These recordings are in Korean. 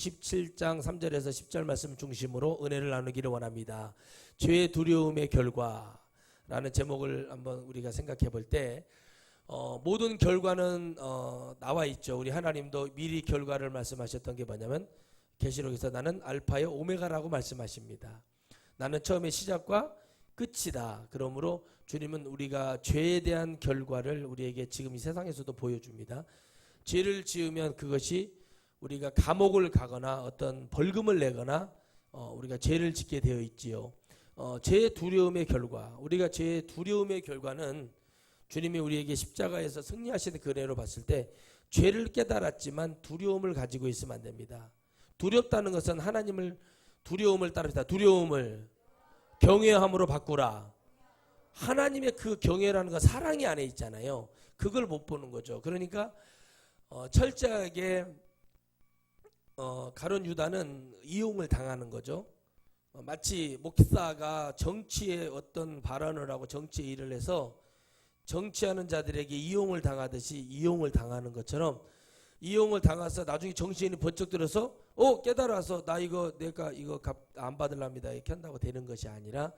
17장 3절에서 10절 말씀 중심으로 은혜를 나누기를 원합니다. 죄의 두려움의 결과라는 제목을 한번 우리가 생각해 볼 때 모든 결과는 나와 있죠. 우리 하나님도 미리 결과를 말씀하셨던 게 뭐냐면 계시록에서 나는 알파요 오메가라고 말씀하십니다. 나는 처음에 시작과 끝이다. 그러므로 주님은 우리가 죄에 대한 결과를 우리에게 지금 이 세상에서도 보여줍니다. 죄를 지으면 그것이 우리가 감옥을 가거나 어떤 벌금을 내거나 우리가 죄를 짓게 되어 있지요. 죄의 두려움의 결과, 우리가 죄의 두려움의 결과는 주님이 우리에게 십자가에서 승리하시는 그 은혜로 봤을 때 죄를 깨달았지만 두려움을 가지고 있으면 안 됩니다. 두렵다는 것은 하나님을 두려움을 따릅니다. 두려움을 경외함으로 바꾸라. 하나님의 그 경외라는 건 사랑이 안에 있잖아요. 그걸 못 보는 거죠. 그러니까 철저하게 가룟 유다는 이용을 당하는 거죠. 마치 목사가 정치에 어떤 발언을 하고 정치에 일을 해서 정치하는 자들에게 이용을 당하듯이 이용을 당하는 것처럼 이용을 당해서 나중에 정치인이 번쩍 들어서 깨달아서 내가 이거 값 안 받으랍니다 이렇게 한다고 되는 것이 아니라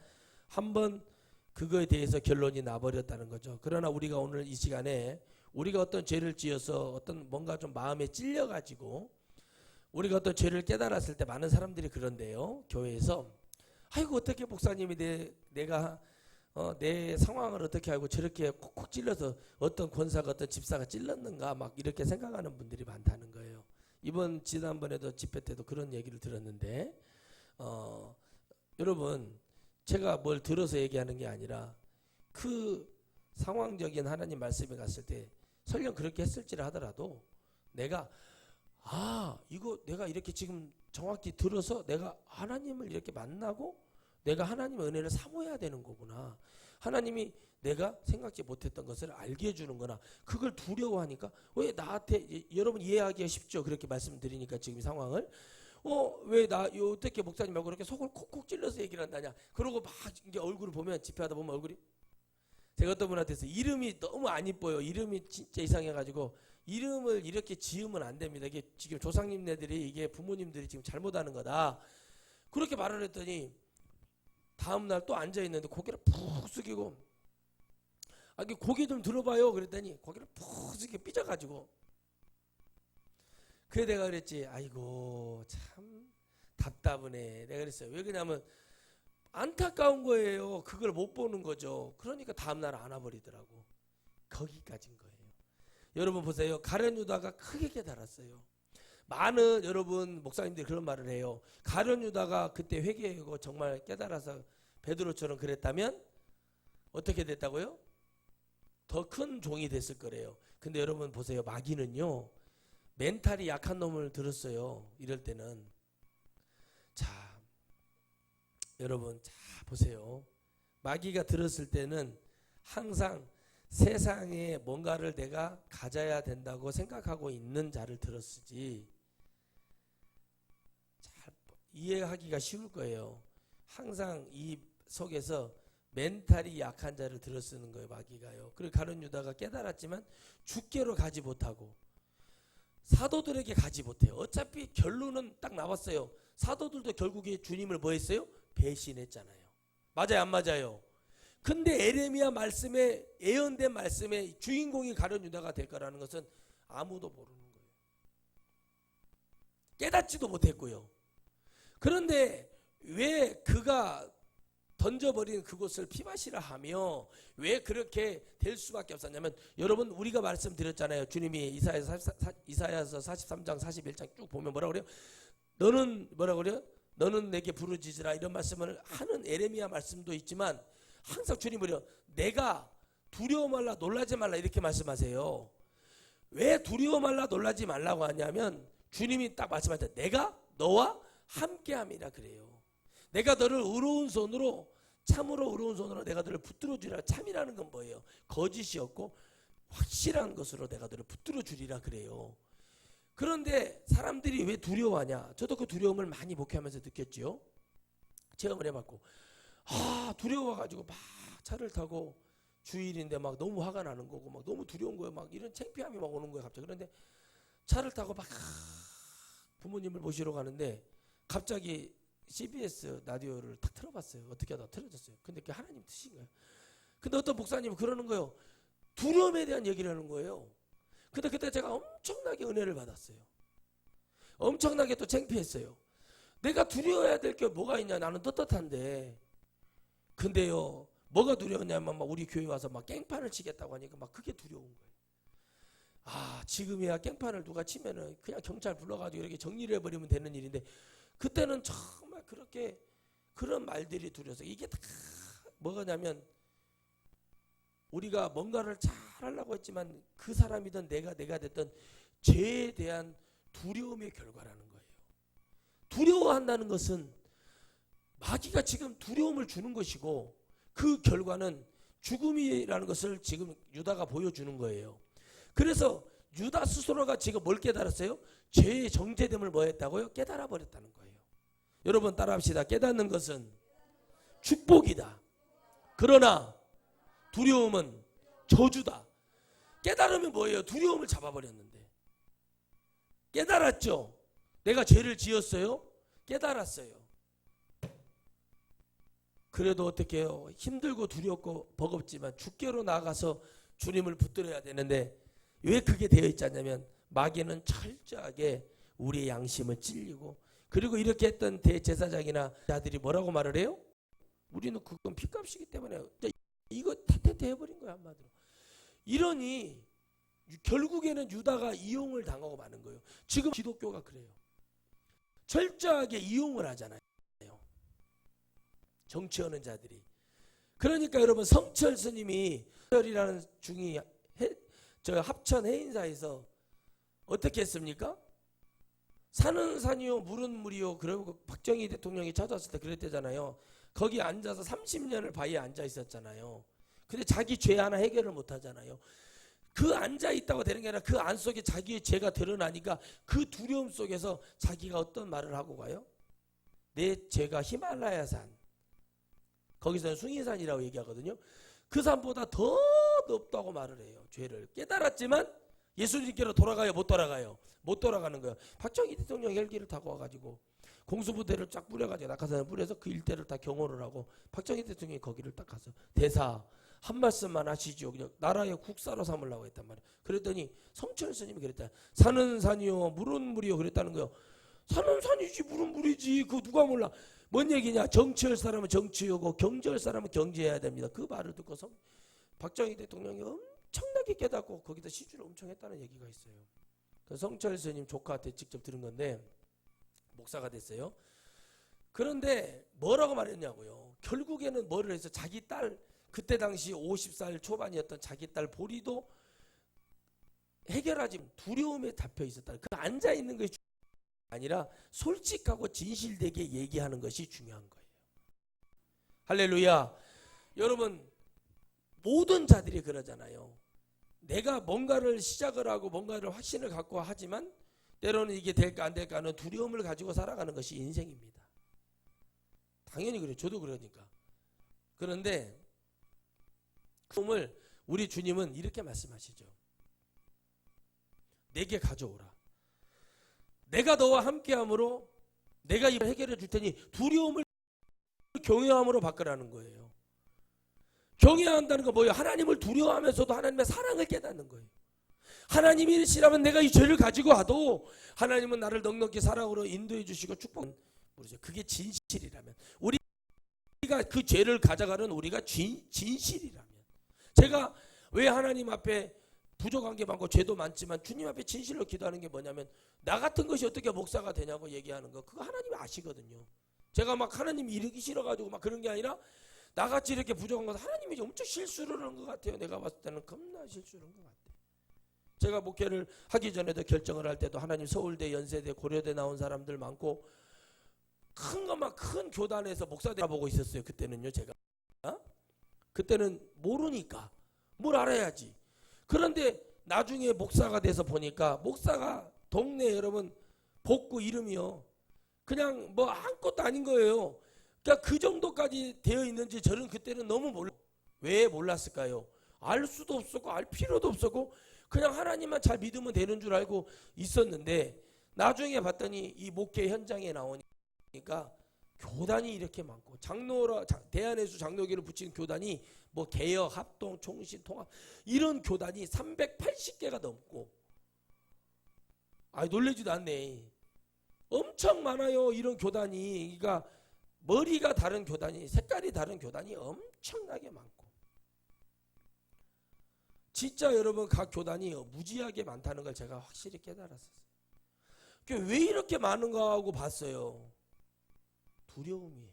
한번 그거에 대해서 결론이 나버렸다는 거죠. 그러나 우리가 오늘 이 시간에 우리가 어떤 죄를 지어서 어떤 뭔가 좀 마음에 찔려가지고 우리가 어떤 죄를 깨달았을 때 많은 사람들이 그런데요. 교회에서 아이고 어떻게 목사님이 내가 내 상황을 어떻게 알고 저렇게 콕콕 찔러서 어떤 권사가 어떤 집사가 찔렀는가 막 이렇게 생각하는 분들이 많다는 거예요. 지난번에도 집회 때도 그런 얘기를 들었는데 여러분 제가 뭘 들어서 얘기하는 게 아니라 그 상황적인 하나님 말씀에 갔을 때 설령 그렇게 했을지라 하더라도 내가 이거 내가 이렇게 지금 정확히 들어서 내가 하나님을 이렇게 만나고 내가 하나님의 은혜를 사모해야 되는 거구나. 하나님이 내가 생각지 못했던 것을 알게 해주는 거나 그걸 두려워하니까 왜 나한테 여러분 이해하기가 쉽죠. 그렇게 말씀드리니까 지금 이 상황을 왜 어떻게 목사님하고 그렇게 속을 콕콕 찔러서 얘기를 한다냐. 그러고 막 이게 얼굴을 보면 집회하다 보면 얼굴이 제가 어떤 분한테서 이름이 너무 안 이뻐요. 이름이 진짜 이상해가지고 이름을 이렇게 지으면 안 됩니다. 이게 지금 조상님네들이 이게 부모님들이 지금 잘못하는 거다. 그렇게 말을 했더니 다음날 또 앉아있는데 고개를 푹 숙이고 고개 좀 들어봐요. 그랬더니 고개를 푹 숙이고 삐져가지고 그래 내가 그랬지. 아이고 참 답답하네. 내가 그랬어요. 왜 그러냐면 안타까운 거예요. 그걸 못 보는 거죠. 그러니까 다음날 안 와버리더라고. 거기까지인 거예요. 여러분 보세요. 가룟 유다가 크게 깨달았어요. 많은 여러분 목사님들이 그런 말을 해요. 가룟 유다가 그때 회개하고 정말 깨달아서 베드로처럼 그랬다면 어떻게 됐다고요? 더 큰 종이 됐을 거래요. 근데 여러분 보세요. 마귀는요. 멘탈이 약한 놈을 들었어요. 이럴 때는. 자, 여러분 보세요. 마귀가 들었을 때는 항상 세상에 뭔가를 내가 가져야 된다고 생각하고 있는 자를 들었으지 잘 이해하기가 쉬울 거예요. 항상 이 속에서 멘탈이 약한 자를 들어쓰는 거예요. 마귀가요. 그리고 가룟 유다가 깨달았지만 주께로 가지 못하고 사도들에게 가지 못해요. 어차피 결론은 딱 나왔어요. 사도들도 결국에 주님을 뭐 했어요? 배신했잖아요. 맞아요 안 맞아요? 근데 에레미야 말씀에 예언된 말씀에 주인공이 가룟 유다가 될 거라는 것은 아무도 모르는 거예요. 깨닫지도 못했고요. 그런데 왜 그가 던져버린 그곳을 피마시라 하며 왜 그렇게 될 수밖에 없었냐면 여러분 우리가 말씀드렸잖아요. 주님이 이사야서 43장 41장 쭉 보면 뭐라고 그래요? 너는 뭐라고 그래요? 너는 내게 부르짖으라 이런 말씀을 하는 에레미야 말씀도 있지만 항상 주님은요. 내가 두려워 말라 놀라지 말라 이렇게 말씀하세요. 왜 두려워 말라 놀라지 말라고 하냐면 주님이 딱 말씀할 때 내가 너와 함께함이라 그래요. 내가 너를 의로운 손으로 참으로 의로운 손으로 내가 너를 붙들어 주리라. 참이라는 건 뭐예요? 거짓이 없고 확실한 것으로 내가 너를 붙들어 주리라 그래요. 그런데 사람들이 왜 두려워하냐? 저도 그 두려움을 많이 목회하면서 느꼈죠. 체험을 해봤고 두려워가지고 막 차를 타고 주일인데 막 너무 화가 나는 거고 막 너무 두려운 거예요. 막 이런 창피함이 막 오는 거예요. 갑자기. 그런데 차를 타고 막 부모님을 모시러 가는데 갑자기 CBS 라디오를 탁 틀어봤어요. 어떻게 하다 틀어졌어요. 근데 그게 하나님 뜻인 거예요. 근데 어떤 목사님은 그러는 거예요. 두려움에 대한 얘기를 하는 거예요. 근데 그때 제가 엄청나게 은혜를 받았어요. 엄청나게 또 창피했어요. 내가 두려워해야 될 게 뭐가 있냐. 나는 떳떳한데. 근데요, 뭐가 두려웠냐면 막 우리 교회 와서 막 깽판을 치겠다고 하니까 막 그게 두려운 거예요. 아, 지금이야 깽판을 누가 치면은 그냥 경찰 불러가지고 이렇게 정리를 해버리면 되는 일인데, 그때는 정말 그렇게 그런 말들이 두려워서, 이게 다 뭐가냐면 우리가 뭔가를 잘 하려고 했지만 그 사람이든 내가 됐든 죄에 대한 두려움의 결과라는 거예요. 두려워한다는 것은 마귀가 지금 두려움을 주는 것이고, 그 결과는 죽음이라는 것을 지금 유다가 보여주는 거예요. 그래서 유다 스스로가 지금 뭘 깨달았어요? 죄의 정죄됨을 뭐 했다고요? 깨달아 버렸다는 거예요. 여러분 따라합시다. 깨닫는 것은 축복이다. 그러나 두려움은 저주다. 깨달으면 뭐예요? 두려움을 잡아버렸는데. 깨달았죠? 내가 죄를 지었어요? 깨달았어요. 그래도 어떻게 해요? 힘들고 두렵고 버겁지만 주께로 나가서 주님을 붙들어야 되는데, 왜 그게 되어 있지 않냐면 마귀는 철저하게 우리의 양심을 찔리고, 그리고 이렇게 했던 대제사장이나 자들이 뭐라고 말을 해요? 우리는 그건 핏값이기 때문에 이거 태태태 해버린 거야 한마디로. 이러니 결국에는 유다가 이용을 당하고 마는 거예요. 지금 기독교가 그래요. 철저하게 이용을 하잖아요. 정치하는 자들이. 그러니까 여러분 성철 스님이 성철이라는 중이 저 합천 해인사에서 어떻게 했습니까? 산은 산이요 물은 물이요. 그리고 박정희 대통령이 찾아왔을 때 그랬대잖아요. 거기 앉아서 30년을 바위에 앉아 있었잖아요. 근데 자기 죄 하나 해결을 못 하잖아요. 그 앉아 있다고 되는 게 아니라 그 안 속에 자기의 죄가 드러나니까 그 두려움 속에서 자기가 어떤 말을 하고 가요? 내 죄가 히말라야산, 거기서는 숭인산이라고 얘기하거든요. 그 산보다 더 높다고 말을 해요. 죄를 깨달았지만 예수님께로 돌아가요? 못 돌아가요? 못 돌아가는 거예요. 박정희 대통령 헬기를 타고 와가지고 공수부대를 쫙 뿌려가지고 낙하산을 뿌려서 그 일대를 다 경호를 하고, 박정희 대통령이 거기를 딱 가서 대사 한 말씀만 하시죠. 그냥 나라의 국사로 삼으려고 했단 말이에요. 그랬더니 성철 스님이 그랬다. 산은 산이요 물은 물이요 그랬다는 거예요. 산은 산이지 물은 물이지. 그거 누가 몰라. 뭔 얘기냐. 정치할 사람은 정치하고 경제할 사람은 경제해야 됩니다. 그 말을 듣고 박정희 대통령이 엄청나게 깨닫고 거기다 시주를 엄청 했다는 얘기가 있어요. 그 성철 스님 조카한테 직접 들은 건데 목사가 됐어요. 그런데 뭐라고 말했냐고요. 결국에는 뭐를 해서 자기 딸, 그때 당시 50살 초반이었던 자기 딸 보리도 해결하지 두려움에 잡혀 있었다. 그 앉아 있는 것이 아니라 솔직하고 진실되게 얘기하는 것이 중요한 거예요. 할렐루야. 여러분 모든 자들이 그러잖아요. 내가 뭔가를 시작을 하고 뭔가를 확신을 갖고 하지만 때로는 이게 될까 안 될까 하는 두려움을 가지고 살아가는 것이 인생입니다. 당연히 그래요. 저도 그러니까. 그런데 그 꿈을 우리 주님은 이렇게 말씀하시죠. 내게 가져오라. 내가 너와 함께함으로 내가 이걸 해결해 줄 테니 두려움을 경외함으로 바꾸라는 거예요. 경외한다는 건 뭐예요? 하나님을 두려워하면서도 하나님의 사랑을 깨닫는 거예요. 하나님이시라면 내가 이 죄를 가지고 와도 하나님은 나를 넉넉히 사랑으로 인도해 주시고 축복. 그게 진실이라면, 우리가 그 죄를 가져가는 우리가 진실이라면, 제가 왜 하나님 앞에 부족한 게 많고 죄도 많지만 주님 앞에 진실로 기도하는 게 뭐냐면, 나 같은 것이 어떻게 목사가 되냐고 얘기하는 거, 그거 하나님이 아시거든요. 제가 막 하나님이 이르기 싫어가지고 막 그런 게 아니라 나같이 이렇게 부족한 것, 하나님이 엄청 실수를 하는 것 같아요. 내가 봤을 때는 겁나 실수를 한 것 같아요. 제가 목회를 하기 전에도 결정을 할 때도 하나님 서울대, 연세대, 고려대 나온 사람들 많고 큰 것만 큰 교단에서 목사들 보고 있었어요. 그때는요. 제가 그때는 모르니까 뭘 알아야지. 그런데 나중에 목사가 돼서 보니까 목사가 동네 여러분 복구 이름이요. 그냥 뭐 아무것도 아닌 거예요. 그러니까 그 정도까지 되어 있는지 저는 그때는 너무 왜 몰랐을까요? 알 수도 없었고 알 필요도 없었고 그냥 하나님만 잘 믿으면 되는 줄 알고 있었는데, 나중에 봤더니 이 목회 현장에 나오니까 교단이 이렇게 많고 장로라 대한예수 장로교를 붙인 교단이 뭐 개혁, 합동, 총신, 통합 이런 교단이 380개가 넘고 놀라지도 않네. 엄청 많아요. 이런 교단이. 그러니까 머리가 다른 교단이, 색깔이 다른 교단이 엄청나게 많고 진짜 여러분 각 교단이 무지하게 많다는 걸 제가 확실히 깨달았어요. 왜 이렇게 많은가 하고 봤어요. 두려움이에요.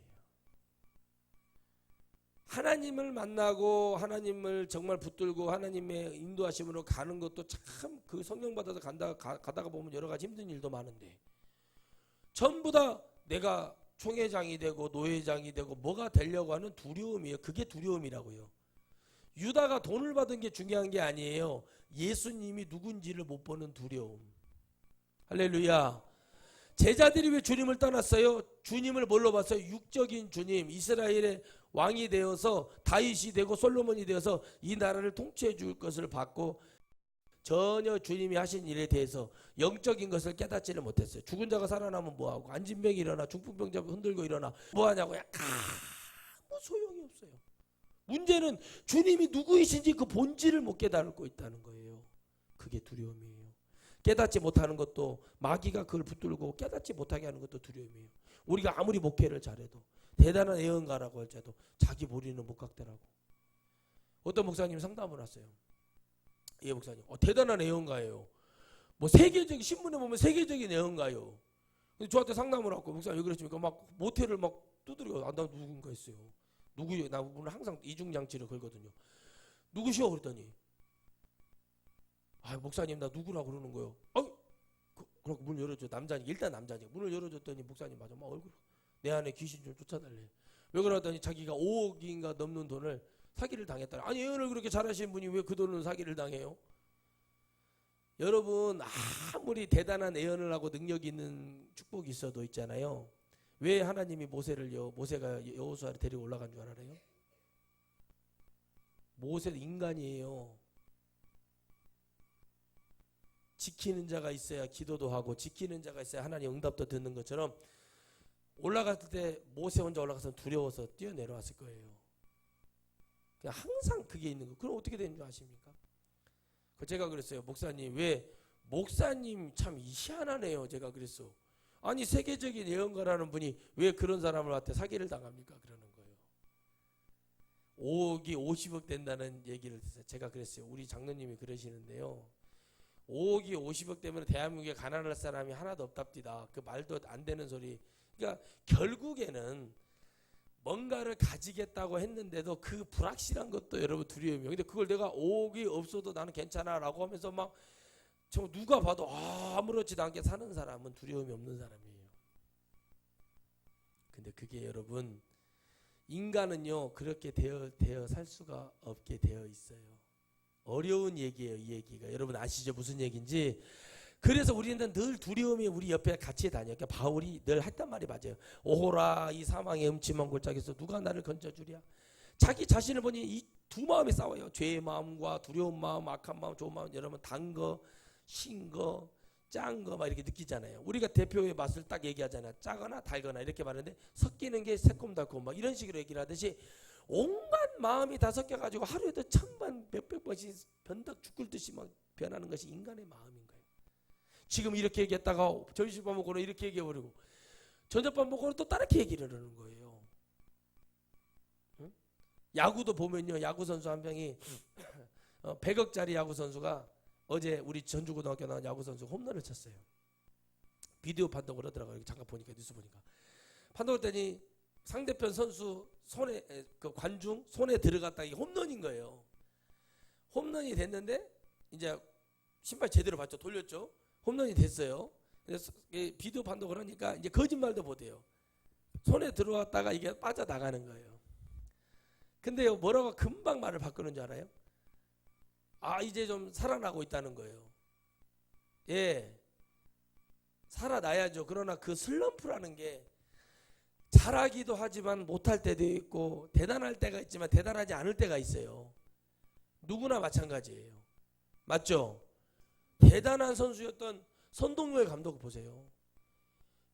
하나님을 만나고 하나님을 정말 붙들고 하나님의 인도하심으로 가는 것도 참 그 성령 받아서 가다가 보면 여러 가지 힘든 일도 많은데 전부 다 내가 총회장이 되고 노회장이 되고 뭐가 되려고 하는 두려움이에요. 그게 두려움이라고요. 유다가 돈을 받은 게 중요한 게 아니에요. 예수님이 누군지를 못 보는 두려움. 할렐루야. 제자들이 왜 주님을 떠났어요? 주님을 뭘로 봤어요? 육적인 주님, 이스라엘의 왕이 되어서 다윗이 되고 솔로몬이 되어서 이 나라를 통치해 줄 것을 받고 전혀 주님이 하신 일에 대해서 영적인 것을 깨닫지를 못했어요. 죽은 자가 살아나면 뭐하고, 안진병이 일어나, 중풍병자 흔들고 일어나 뭐하냐고. 아무 소용이 없어요. 문제는 주님이 누구이신지 그 본질을 못 깨닫고 있다는 거예요. 그게 두려움이에요. 깨닫지 못하는 것도, 마귀가 그걸 붙들고 깨닫지 못하게 하는 것도 두려움이에요. 우리가 아무리 목회를 잘해도, 대단한 예언가라고 할지라도 자기 머리는 못 깎더라고. 어떤 목사님 상담을 왔어요. 예, 목사님, 대단한 예언가예요. 뭐 세계적인, 신문에 보면 세계적인 예언가요. 근데 저한테 상담을 하고, 목사님 왜 그러십니까? 막 모텔을 막 두드려. 나 누군가 했어요. 누구요? 나 오늘 항상 이중장치를 걸거든요. 누구시오? 그랬더니 목사님 나 누구라고 그러는 거예요. 그럼 문 열어줘. 남자니까. 일단 남자니까 문을 열어줬더니 목사님 맞아. 막 얼굴 내 안에 귀신 좀 쫓아달래. 왜 그러더니 자기가 5억인가 넘는 돈을 사기를 당했다. 아니 예언을 그렇게 잘하시는 분이 왜 그 돈을 사기를 당해요? 여러분 아무리 대단한 예언을 하고 능력이 있는 축복이 있어도 있잖아요. 왜 하나님이 모세가 여호수아를 데리고 올라간 줄 알아요? 모세는 인간이에요. 지키는 자가 있어야 기도도 하고 지키는 자가 있어야 하나님 응답도 듣는 것처럼 올라갔을 때 모세 혼자 올라가서 두려워서 뛰어내려왔을 거예요. 그냥 항상 그게 있는 거. 그럼 어떻게 되는 줄 아십니까? 제가 그랬어요. 목사님 참 희한하네요. 제가 그랬어. 아니 세계적인 예언가라는 분이 왜 그런 사람을 한테 사기를 당합니까? 그러는 거예요. 5억이 50억 된다는 얘기를 해서 제가 그랬어요. 우리 장로님이 그러시는데요. 5억이 50억 되면 대한민국에 가난할 사람이 하나도 없답디다. 그 말도 안 되는 소리. 그러니까 결국에는 뭔가를 가지겠다고 했는데도 그 불확실한 것도 여러분 두려움이에요. 근데 그걸 내가 5억이 없어도 나는 괜찮아 라고 하면서 막 누가 봐도 아무렇지도 않게 사는 사람은 두려움이 없는 사람이에요. 근데 그게 여러분 인간은요 그렇게 되어 살 수가 없게 되어 있어요. 어려운 얘기예요. 이 얘기가. 여러분 아시죠? 무슨 얘기인지. 그래서 우리는 늘 두려움이 우리 옆에 같이 다녀요. 그러니까 바울이 늘 했단 말이 맞아요. 오호라 이 사망의 음침한 골짜기에서 누가 나를 건져주랴. 자기 자신을 보니 이 두 마음이 싸워요. 죄의 마음과 두려운 마음, 악한 마음, 좋은 마음. 여러분 단 거, 신 거, 짠 거 막 이렇게 느끼잖아요. 우리가 대표의 맛을 딱 얘기하잖아요. 짜거나 달거나 이렇게 말하는데 섞이는 게 새콤달콤 막 이런 식으로 얘기를 하듯이 온갖 마음이 다 섞여가지고 하루에도 천만 몇백 번씩 변덕 죽을듯이 막 변하는 것이 인간의 마음인 거예요. 지금 이렇게 얘기했다가 점심밥 먹고는 이렇게 얘기해버리고 저녁밥 먹고는 또 다르게 얘기를 하는 거예요. 응? 야구도 보면요. 야구 선수 한 명이 100억짜리 야구 선수가 어제 우리 전주고등학교 나온 야구 선수 홈런을 쳤어요. 비디오 판독을 하더라고요. 잠깐 보니까 뉴스 보니까 판독을 했더니 상대편 선수 손에 그 관중 손에 들어갔다 이게 홈런인 거예요. 홈런이 됐는데 이제 신발 제대로 봤죠. 돌렸죠. 홈런이 됐어요. 그래서 비디오 판독을 하니까 이제 거짓말도 못해요. 손에 들어왔다가 이게 빠져나가는 거예요. 근데요 뭐라고 금방 말을 바꾸는 줄 알아요? 이제 좀 살아나고 있다는 거예요. 예, 살아나야죠. 그러나 그 슬럼프라는 게 잘하기도 하지만 못할 때도 있고 대단할 때가 있지만 대단하지 않을 때가 있어요. 누구나 마찬가지예요. 맞죠? 대단한 선수였던 선동열 감독 보세요.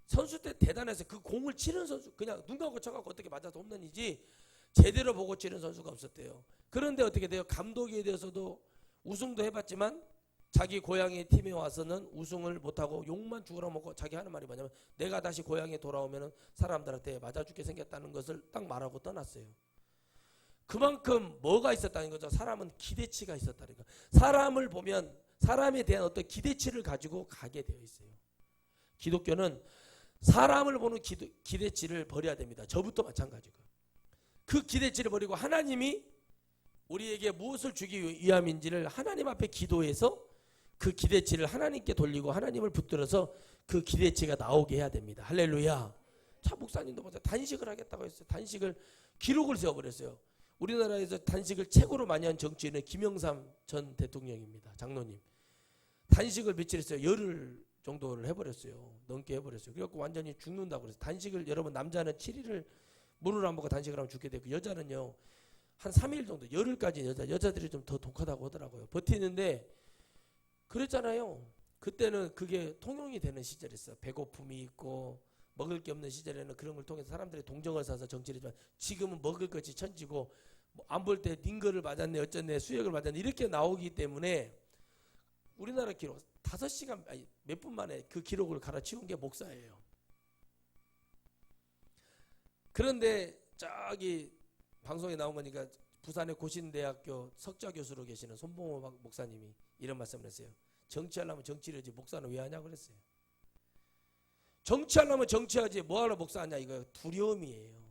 선수 때 대단해서 그 공을 치는 선수 그냥 눈 감고 쳐갖고 어떻게 맞아서 홈런이지 제대로 보고 치는 선수가 없었대요. 그런데 어떻게 돼요? 감독에 대해서도 우승도 해봤지만 자기 고향의 팀에 와서는 우승을 못하고 욕만 죽으라 먹고 자기 하는 말이 뭐냐면 내가 다시 고향에 돌아오면 사람들한테 맞아 죽게 생겼다는 것을 딱 말하고 떠났어요. 그만큼 뭐가 있었다는 거죠? 사람은 기대치가 있었다는 거. 사람을 보면 사람에 대한 어떤 기대치를 가지고 가게 되어 있어요. 기독교는 사람을 보는 기대치를 버려야 됩니다. 저부터 마찬가지고. 그 기대치를 버리고 하나님이 우리에게 무엇을 주기 위함인지를 하나님 앞에 기도해서 그 기대치를 하나님께 돌리고 하나님을 붙들어서 그 기대치가 나오게 해야 됩니다. 할렐루야. 차 목사님도 보세요. 단식을 하겠다고 했어요. 단식을 기록을 세워버렸어요. 우리나라에서 단식을 최고로 많이 한 정치인은 김영삼 전 대통령입니다. 장로님. 단식을 며칠 했어요. 열흘 정도를 해버렸어요. 넘게 해버렸어요. 그래갖고 완전히 죽는다고 그랬어요. 단식을 여러분 남자는 7일을 물을 안 먹고 단식을 하면 죽게 되고 여자는요 한 3일 정도 열흘까지 여자들이 좀 더 독하다고 하더라고요. 버티는데 그랬잖아요. 그때는 그게 통용이 되는 시절이었어요. 배고픔이 있고 먹을 게 없는 시절에는 그런 걸 통해서 사람들이 동정을 사서 정치를 했지만 지금은 먹을 것이 천지고 안 볼 때 링거를 맞았네 어쩌네 수역을 맞았네 이렇게 나오기 때문에 우리나라 기록 5시간 아니 몇 분 만에 그 기록을 갈아치운 게 목사예요. 그런데 저기 방송에 나온 거니까 부산의 고신대학교 석좌 교수로 계시는 손봉호 목사님이 이런 말씀을 했어요. 정치하려면 정치를 하지 목사는 왜 하냐고 그랬어요. 정치하려면 정치하지 뭐하러 목사하냐 이거 두려움이에요.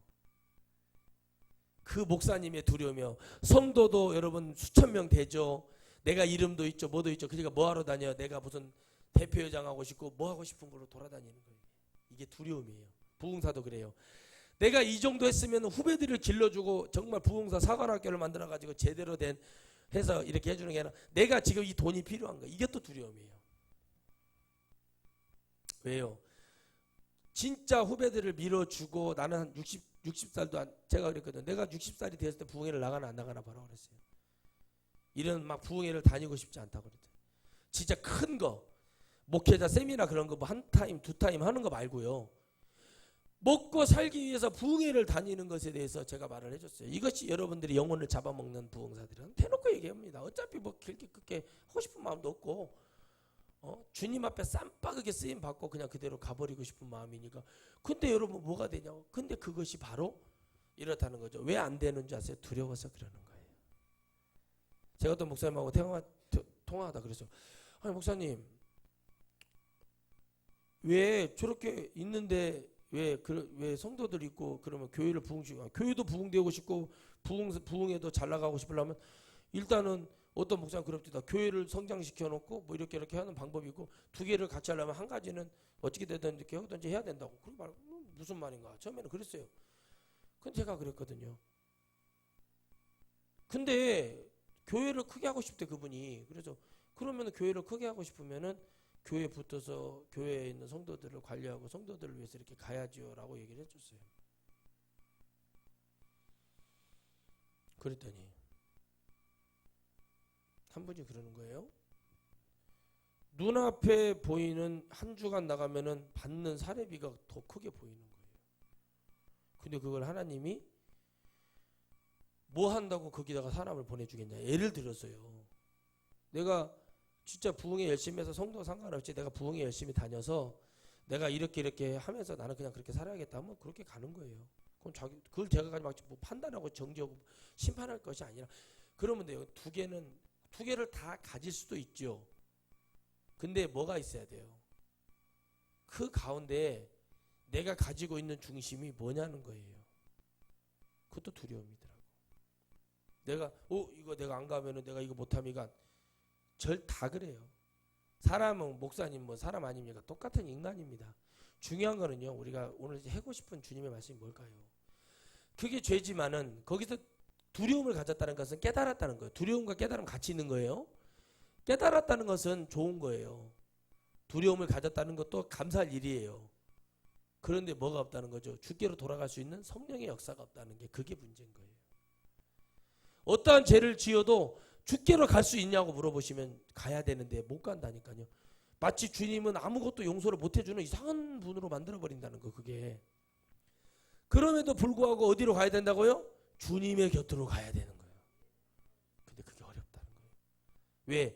그 목사님의 두려움이요. 성도도 여러분 수천 명 되죠. 내가 이름도 있죠 뭐도 있죠. 그러니까 뭐하러 다녀 내가 무슨 대표회장 하고 싶고 뭐 하고 싶은 걸로 돌아다니는 거예요. 이게 두려움이에요. 부흥사도 그래요. 내가 이 정도 했으면 후배들을 길러주고 정말 부흥사 사관학교를 만들어가지고 제대로 된 해서 이렇게 해주는 게 아니라 내가 지금 이 돈이 필요한 거예요. 이게 또 두려움이에요. 왜요? 진짜 후배들을 밀어주고 나는 한 60살도 안 제가 그랬거든. 내가 60살이 됐을 때 부흥회를 나가나 안 나가나 봐라 그랬어요. 이런 막 부흥회를 다니고 싶지 않다고 그랬어요. 진짜 큰 거 목회자 세미나 그런 거 뭐 한 타임 두 타임 하는 거 말고요. 먹고 살기 위해서 부흥회를 다니는 것에 대해서 제가 말을 해줬어요. 이것이 여러분들이 영혼을 잡아먹는 부흥사들은 대놓고 얘기합니다. 어차피 뭐 길게 그렇게 하고 싶은 마음도 없고 주님 앞에 쌈박하게 쓰임 받고 그냥 그대로 가버리고 싶은 마음이니까. 근데 여러분 뭐가 되냐고. 근데 그것이 바로 이렇다는 거죠. 왜 안 되는 줄 아세요? 두려워서 그러는 거예요. 제가 또 목사님하고 통화하다 그랬어요. 아니 목사님 왜 저렇게 있는데 왜 성도들 있고 그러면 교회를 부흥시키고 교회도 부흥되고 싶고 부흥에도 잘 나가고 싶으려면 일단은 어떤 목사는 그럽니다. 교회를 성장시켜 놓고 뭐 이렇게 하는 방법이 있고 두 개를 같이 하려면 한 가지는 어떻게 되든 이렇게 하든지 해야 된다고. 그런 말 무슨 말인가? 처음에는 그랬어요. 근데 제가 그랬거든요. 근데 교회를 크게 하고 싶대 그분이. 그래서 그러면 교회를 크게 하고 싶으면은 교회에 붙어서 교회에 있는 성도들을 관리하고 성도들을 위해서 이렇게 가야지요 라고 얘기를 해줬어요. 그랬더니 한 분이 그러는 거예요. 눈앞에 보이는 한 주간 나가면은 받는 사례비가 더 크게 보이는 거예요. 근데 그걸 하나님이 뭐 한다고 거기다가 사람을 보내주겠냐. 예를 들었어요. 내가 진짜 부흥에 열심히 해서 성도 상관없이 내가 부흥에 열심히 다녀서 내가 이렇게 하면서 나는 그냥 그렇게 살아야겠다 하면 그렇게 가는 거예요. 그걸 제가 막 뭐 판단하고 정지하고 심판할 것이 아니라 그러면 돼요. 두 개를 다 가질 수도 있죠. 근데 뭐가 있어야 돼요? 그 가운데 내가 가지고 있는 중심이 뭐냐는 거예요. 그것도 두려움이더라고. 이거 내가 안 가면은 내가 이거 못하니까 다 그래요. 사람은 목사님 뭐 사람 아닙니까? 똑같은 인간입니다. 중요한 거는요. 우리가 오늘 하고 싶은 주님의 말씀이 뭘까요? 그게 죄지만은 거기서 두려움을 가졌다는 것은 깨달았다는 거예요. 두려움과 깨달음 같이 있는 거예요. 깨달았다는 것은 좋은 거예요. 두려움을 가졌다는 것도 감사할 일이에요. 그런데 뭐가 없다는 거죠? 주께로 돌아갈 수 있는 성령의 역사가 없다는 게 그게 문제인 거예요. 어떠한 죄를 지어도 주께로 갈 수 있냐고 물어보시면 가야 되는데 못 간다니까요. 마치 주님은 아무것도 용서를 못 해주는 이상한 분으로 만들어버린다는 거. 그게 그럼에도 불구하고 어디로 가야 된다고요? 주님의 곁으로 가야 되는 거예요. 근데 그게 어렵다는 거예요. 왜?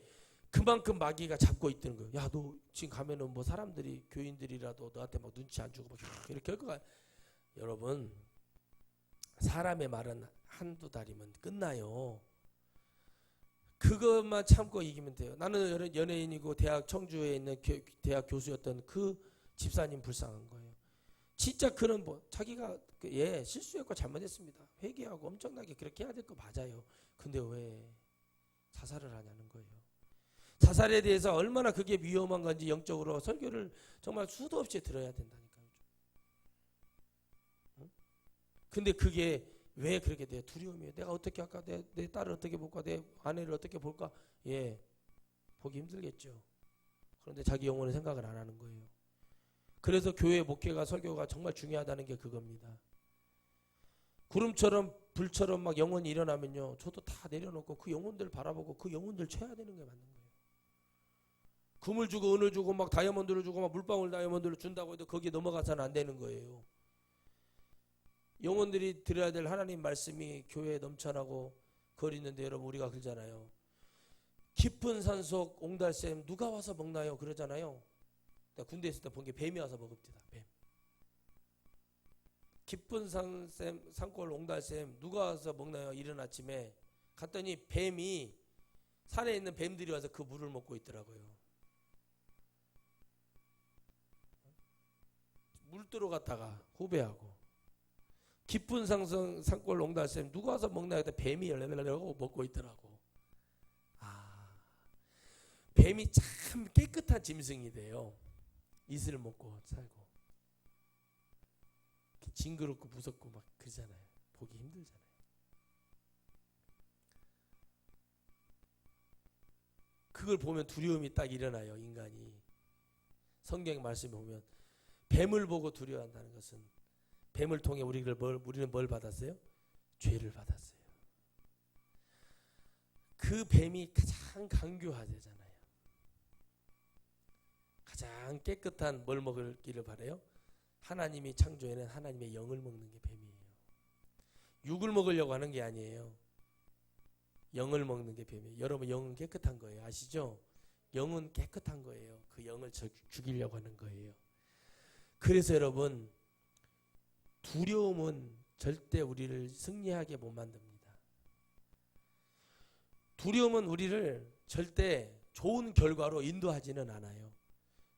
그만큼 마귀가 잡고 있다는 거예요. 야, 너 지금 가면은 뭐 사람들이, 교인들이라도 너한테 막 눈치 안 주고 막 이렇게 할 거야. 여러분, 사람의 말은 한두 달이면 끝나요. 그것만 참고 이기면 돼요. 나는 연예인이고 대학 청주에 있는 대학 교수였던 그 집사님 불쌍한 거예요. 진짜 그런 뭐 자기가 실수했고 잘못했습니다. 회개하고 엄청나게 그렇게 해야 될 거 맞아요. 근데 왜 자살을 하냐는 거예요. 자살에 대해서 얼마나 그게 위험한 건지 영적으로 설교를 정말 수도 없이 들어야 된다니까요. 응? 근데 그게 왜 그렇게 돼요? 두려움이에요. 내가 어떻게 할까? 내 딸을 어떻게 볼까? 내 아내를 어떻게 볼까? 보기 힘들겠죠. 그런데 자기 영혼의 생각을 안 하는 거예요. 그래서 교회 목회가 설교가 정말 중요하다는 게 그겁니다. 구름처럼 불처럼 막 영혼이 일어나면요, 저도 다 내려놓고 그 영혼들 바라보고 그 영혼들 쳐야 되는 게 맞는 거예요. 금을 주고 은을 주고 막 다이아몬드를 주고 막 물방울 다이아몬드를 준다고 해도 거기에 넘어가서는 안 되는 거예요. 영혼들이 들어야 될 하나님 말씀이 교회에 넘쳐나고 거리는데, 여러분 우리가 그러잖아요. 깊은 산속 옹달샘 누가 와서 먹나요? 그러잖아요. 군대에 있을 때 본 게 뱀이 와서 먹읍니다. 뱀. 깊은 산골 옹달샘 누가 와서 먹나요? 이른 아침에 갔더니 뱀이, 산에 있는 뱀들이 와서 그 물을 먹고 있더라고요. 물 들어갔다가 후배하고, 깊은 산골 옹달샘 누가 와서 먹나요? 뱀이 열려고 먹고 있더라고. 뱀이 참 깨끗한 짐승이 돼요. 이슬을 먹고 살고. 징그럽고 무섭고 막 그러잖아요. 보기 힘들잖아요. 그걸 보면 두려움이 딱 일어나요. 인간이. 성경 말씀에 보면 뱀을 보고 두려워한다는 것은, 뱀을 통해 우리는 뭘 받았어요? 죄를 받았어요. 그 뱀이 가장 강교하잖아요. 가장 깨끗한 뭘 먹을기를 바라요? 하나님이 창조해낸 하나님의 영을 먹는 게 뱀이에요. 육을 먹으려고 하는 게 아니에요. 영을 먹는 게 뱀이에요. 여러분, 영은 깨끗한 거예요. 아시죠? 영은 깨끗한 거예요. 그 영을 죽이려고 하는 거예요. 그래서 여러분, 두려움은 절대 우리를 승리하게 못 만듭니다. 두려움은 우리를 절대 좋은 결과로 인도하지는 않아요.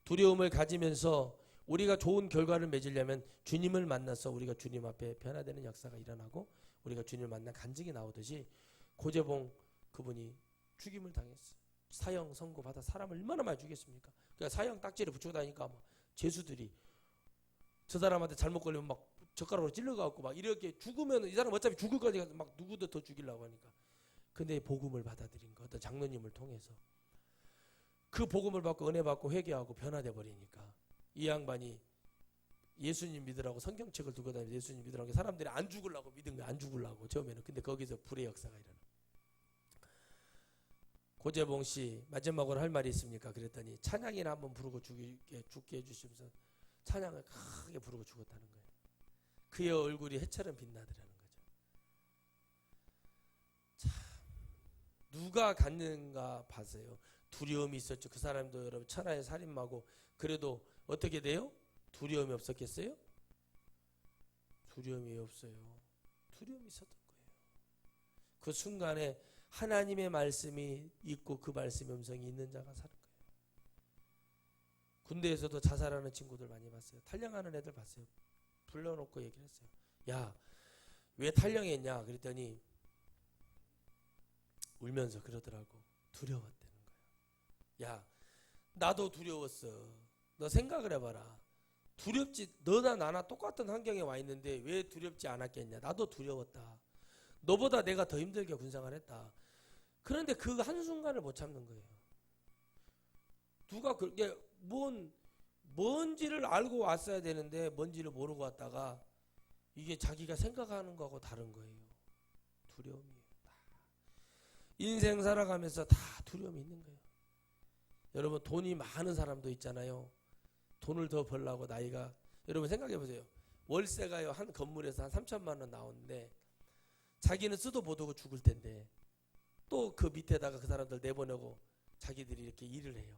두려움을 가지면서 우리가 좋은 결과를 맺으려면 주님을 만나서 우리가 주님 앞에 변화되는 역사가 일어나고, 우리가 주님을 만나 간증이 나오듯이, 고재봉 그분이 죽임을 당했어요. 사형 선고 받아 사람을 얼마나 많이 죽였습니까? 그러니까 사형 딱지를 붙이고 다니까 막 죄수들이 저 사람한테 잘못 걸리면 막 젓가락으로 찔러갖고 막 이렇게 죽으면 이 사람 어차피 죽을 거니까 막 누구도 더 죽이려고 하니까. 근데 복음을 받아들인 거, 어떤 장로님을 통해서 그 복음을 받고 은혜 받고 회개하고 변화돼 버리니까, 이 양반이 예수님 믿으라고 성경책을 두고 다니면서 예수님 믿으라고 사람들이 안 죽으려고 믿은 거야. 안 죽으려고 처음에는. 근데 거기서 불의 역사가 일어나. 고재봉 씨 마지막으로 할 말이 있습니까? 그랬더니 찬양이나 한번 부르고 죽게 해주시면서 찬양을 크게 부르고 죽었다는 거예요. 그의 얼굴이 해처럼 빛나더라는 거죠. 참, 누가 갔는가 봤어요. 두려움이 있었죠. 그 사람도 여러분 천하의 살인마고, 그래도 어떻게 돼요? 두려움이 없었겠어요? 두려움이 없어요. 두려움이 있었던 거예요. 그 순간에 하나님의 말씀이 있고 그 말씀의 음성이 있는 자가 사는 거예요. 군대에서도 자살하는 친구들 많이 봤어요. 탈영하는 애들 봤어요. 불러놓고 얘기를 했어요. 야, 왜 탈영했냐? 그랬더니 울면서 그러더라고. 두려웠다는 거예요. 야, 나도 두려웠어. 너 생각을 해봐라. 두렵지, 너나 나나 똑같은 환경에 와 있는데 왜 두렵지 않았겠냐? 나도 두려웠다. 너보다 내가 더 힘들게 군생활했다. 그런데 그 한순간을 못 참는 거예요. 누가 그게 뭔지를 알고 왔어야 되는데 뭔지를 모르고 왔다가 이게 자기가 생각하는 거하고 다른 거예요. 두려움이에요. 인생 살아가면서 다 두려움이 있는 거예요. 여러분 돈이 많은 사람도 있잖아요. 돈을 더 벌려고 나이가, 여러분 생각해 보세요. 월세가요 한 건물에서 한 3천만 원 나오는데 자기는 쓰도 못하고 죽을 텐데 또 그 밑에다가 그 사람들 내보내고 자기들이 이렇게 일을 해요.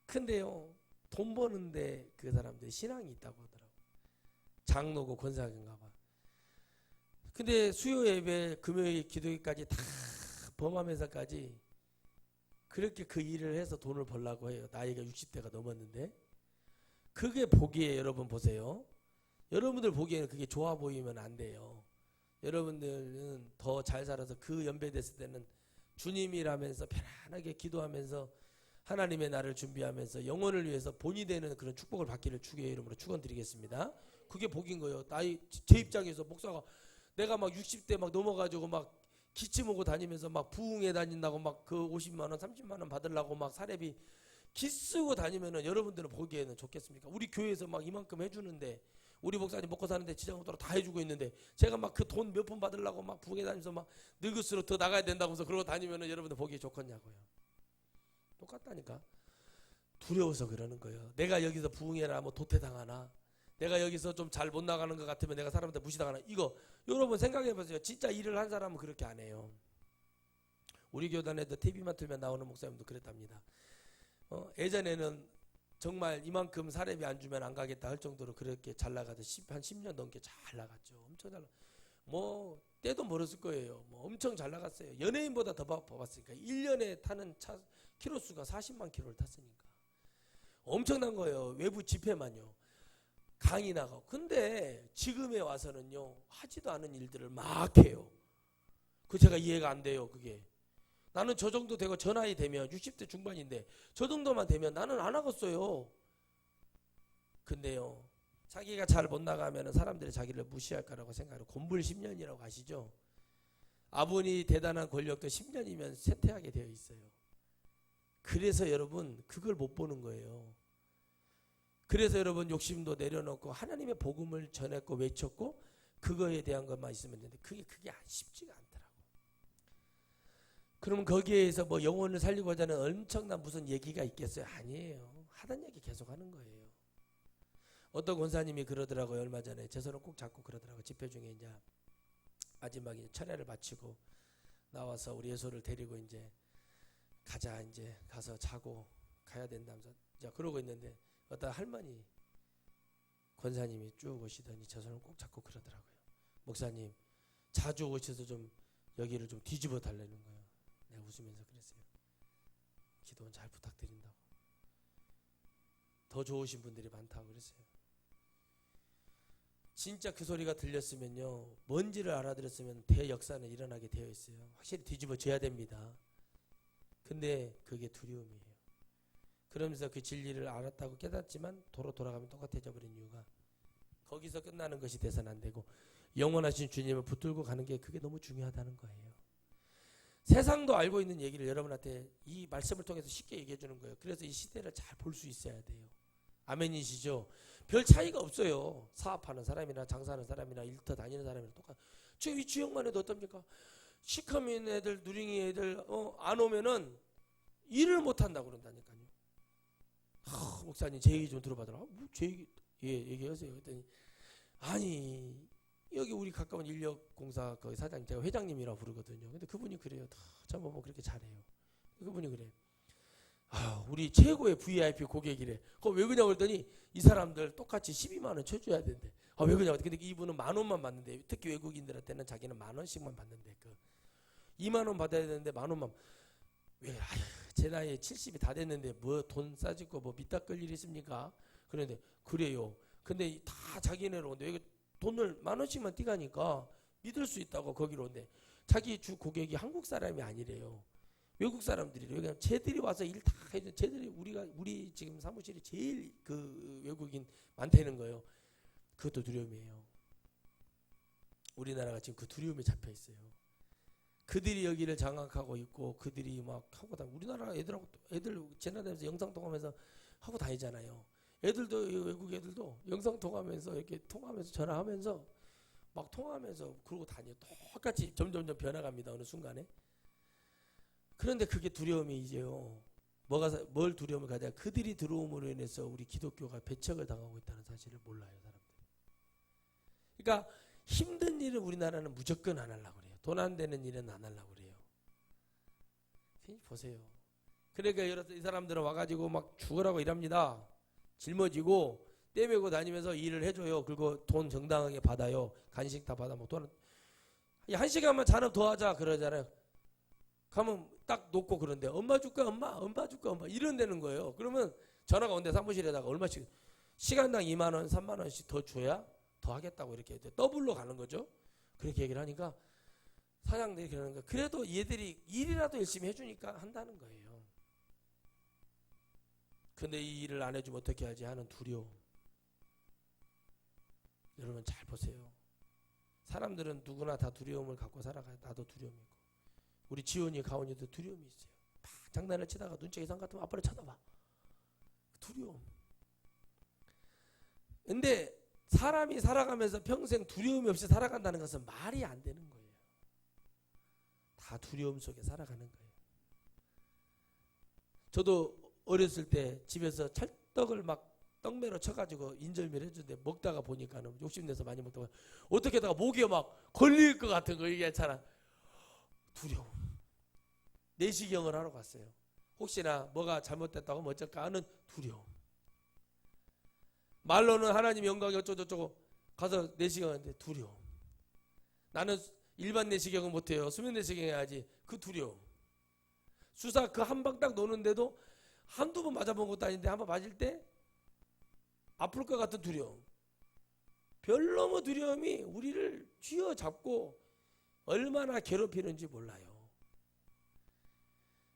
근데요 돈 버는데 그 사람들이 신앙이 있다고 하더라고. 장로고 권사인가 봐. 근데 수요 예배, 금요일 기도회까지 다 범하면서까지 그렇게 그 일을 해서 돈을 벌려고 해요. 나이가 60대가 넘었는데. 그게 복이에요. 여러분 보세요. 여러분들 보기에는 그게 좋아 보이면 안 돼요. 여러분들은 더 잘 살아서 그 연배 됐을 때는 주님이라면서 편안하게 기도하면서 하나님의 날을 준비하면서 영혼을 위해서 본이 되는 그런 축복을 받기를 주의 이름으로 축원드리겠습니다. 그게 복인 거예요. 나이 제 입장에서 목사가 내가 막 60대 막 넘어가지고 막 기침 오고 다니면서 막 부흥회 다닌다고 막 그 50만 원 30만 원 받으려고 막 사례비 기쓰고 다니면은 여러분들은 보기에는 좋겠습니까? 우리 교회에서 막 이만큼 해주는데 우리 목사님 먹고 사는데 지장 없도록 다 해주고 있는데 제가 막 그 돈 몇 푼 받으려고 막 부흥회 다니면서 막 늙을수록 더 나가야 된다면서 그러고 다니면은 여러분들 보기에 좋겠냐고요. 똑같다니까. 두려워서 그러는 거예요. 내가 여기서 부흥회나 뭐 도태당하나, 내가 여기서 좀 잘 못 나가는 것 같으면 내가 사람한테 무시당하나. 이거 여러분 생각해 보세요. 진짜 일을 한 사람은 그렇게 안 해요. 우리 교단에도 TV만 틀면 나오는 목사님도 그랬답니다. 예전에는 정말 이만큼 사례비 안 주면 안 가겠다 할 정도로 그렇게 잘 나가도 한 10년 넘게 잘 나갔죠. 엄청 잘 뭐 때도 멀었을 거예요. 뭐 엄청 잘 나갔어요. 연예인보다 더 바빴으니까. 1년에 타는 차 키로수가 40만 키로를 탔으니까 엄청난 거예요. 외부 집회만요. 강의 나가고. 근데 지금에 와서는요 하지도 않은 일들을 막 해요. 그 제가 이해가 안 돼요. 그게 나는 저 정도 되고 저 나이 되면 60대 중반인데 저 정도만 되면 나는 안 하겠어요. 근데요 자기가 잘 못 나가면 사람들이 자기를 무시할 거라고 생각하고 곤불 10년이라고 아시죠? 아버니 대단한 권력도 10년이면 쇠퇴하게 되어 있어요. 그래서 여러분 그걸 못 보는 거예요. 그래서 여러분 욕심도 내려놓고 하나님의 복음을 전했고 외쳤고 그거에 대한 것만 있으면 되는데 그게 쉽지가 않더라고. 그러면 거기에서 뭐 영혼을 살리고자 하는 엄청난 무슨 얘기가 있겠어요? 아니에요. 하던 얘기 계속 하는 거예요. 어떤 권사님이 그러더라고요. 얼마 전에 제 손을 꼭 잡고 그러더라고요. 집회 중에 이제 마지막에 철회를 마치고 나와서 우리 예소를 데리고 이제 가자, 이제 가서 자고 가야 된다면서 이제 그러고 있는데 어떤 할머니 권사님이 쭉 오시더니 제 손을 꼭 잡고 그러더라고요. 목사님 자주 오셔서 좀 여기를 좀 뒤집어 달라는 거예요. 내가 웃으면서 그랬어요. 기도원 잘 부탁드린다고. 더 좋으신 분들이 많다고 그랬어요. 진짜 그 소리가 들렸으면요 뭔지를 알아들었으면 대역사는 일어나게 되어 있어요. 확실히 뒤집어져야 됩니다. 근데 그게 두려움이에요. 그러면서 그 진리를 알았다고 깨닫지만 도로 돌아가면 똑같아져 버린 이유가 거기서 끝나는 것이 돼서는 안 되고 영원하신 주님을 붙들고 가는 게 그게 너무 중요하다는 거예요. 세상도 알고 있는 얘기를 여러분한테 이 말씀을 통해서 쉽게 얘기해 주는 거예요. 그래서 이 시대를 잘 볼 수 있어야 돼요. 아멘이시죠? 별 차이가 없어요. 사업하는 사람이나 장사하는 사람이나 일터 다니는 사람이나 똑같아. 이 주역만 해도 어떻습니까? 시커민 애들, 누링이 애들 안 오면은 일을 못 한다고 그런다니까요. 목사님 제 얘기 좀 들어봐더라. 제 얘기 얘기하세요. 그랬더니 아니 여기 우리 가까운 인력공사 거기 사장님 제가 회장님이라고 부르거든요. 근데 그분이 그래요. 저 보면 그렇게 잘해요. 그분이 그래. 우리 최고의 VIP 고객이래. 왜 그러냐고 그랬더니 이 사람들 똑같이 12만 원 쳐줘야 된대. 왜 그러냐고. 근데 이분은 10,000원만 받는데 특히 외국인들한테는 자기는 10,000원씩만 받는데 2만 원 받아야 되는데 10,000원만. 왜? 제 나이에 70이 다 됐는데 뭐 돈 싸지고 뭐 밑다 끌 일이 있습니까? 그런데 그래요. 근데 다 자기네로 오는데 왜 돈을 10,000원씩만 띠가니까 믿을 수 있다고 거기로 오는데 자기 주 고객이 한국 사람이 아니래요. 외국 사람들이래요. 그냥 쟤들이 와서 일 다 해줘. 쟤들이 우리 지금 사무실이 제일 그 외국인 많다는 거예요. 그것도 두려움이에요. 우리나라가 지금 그 두려움에 잡혀 있어요. 그들이 여기를 장악하고 있고 그들이 막 하고 다니. 우리나라 애들 지나다니면서 영상 통화하면서 하고 다니잖아요. 애들도 외국 애들도 영상 통화하면서 이렇게 통화하면서 전화하면서 막 통화하면서 그러고 다녀요. 똑같이 점점점 변해갑니다. 어느 순간에. 그런데 그게 두려움이 이제요. 뭘 두려움을 가져? 그들이 들어옴으로 인해서 우리 기독교가 배척을 당하고 있다는 사실을 몰라요, 사람들이. 그러니까 힘든 일을 우리나라는 무조건 안 하려고 그래요. 돈 안 되는 일은 안 하려고 그래요. 보세요. 그러니까 이 사람들은 와가지고 막 죽으라고 일합니다. 짊어지고 떼매고 다니면서 일을 해줘요. 그리고 돈 정당하게 받아요. 간식 다 받아 먹고 돈. 한 시간만 잔업 더 하자 그러잖아요. 가면 딱 놓고 그런데 엄마 줄까 엄마 줄까 엄마 이런다는 거예요. 그러면 전화가 온대 사무실에다가 얼마씩 시간당 2만 원 3만 원씩 더 줘야 더 하겠다고 이렇게 더블로 가는 거죠. 그렇게 얘기를 하니까 사장들이 그러는 거예요. 그래도 얘들이 일이라도 열심히 해주니까 한다는 거예요. 근데 이 일을 안 해주면 어떻게 하지 하는 두려움. 여러분 잘 보세요. 사람들은 누구나 다 두려움을 갖고 살아가요. 나도 두려움이 있고. 우리 지훈이 가온이도 두려움이 있어요. 막 장난을 치다가 눈치 이상 같으면 아빠를 쳐다봐. 두려움. 근데 사람이 살아가면서 평생 두려움이 없이 살아간다는 것은 말이 안 되는 거예요. 다 두려움 속에 살아가는 거예요. 저도 어렸을 때 집에서 찰떡을 막 떡매로 쳐가지고 인절미를 해주는데 먹다가 보니까는 욕심내서 많이 먹다가 어떻게 하다가 목에 막 걸릴 것 같은 거 이게 참 두려움. 내시경을 하러 갔어요. 혹시나 뭐가 잘못됐다고 하면 어쩔까 하는 두려움. 말로는 하나님 영광이 어쩌고저쩌고 가서 내시경 하는데 두려움. 나는 일반 내시경은 못해요. 수면 내시경 해야지. 그 두려움. 수사 그 한 방 딱 놓는데도 한두 번 맞아본 것도 아닌데 한 번 맞을 때 아플 것 같은 두려움. 별로의 두려움이 우리를 쥐어잡고 얼마나 괴롭히는지 몰라요.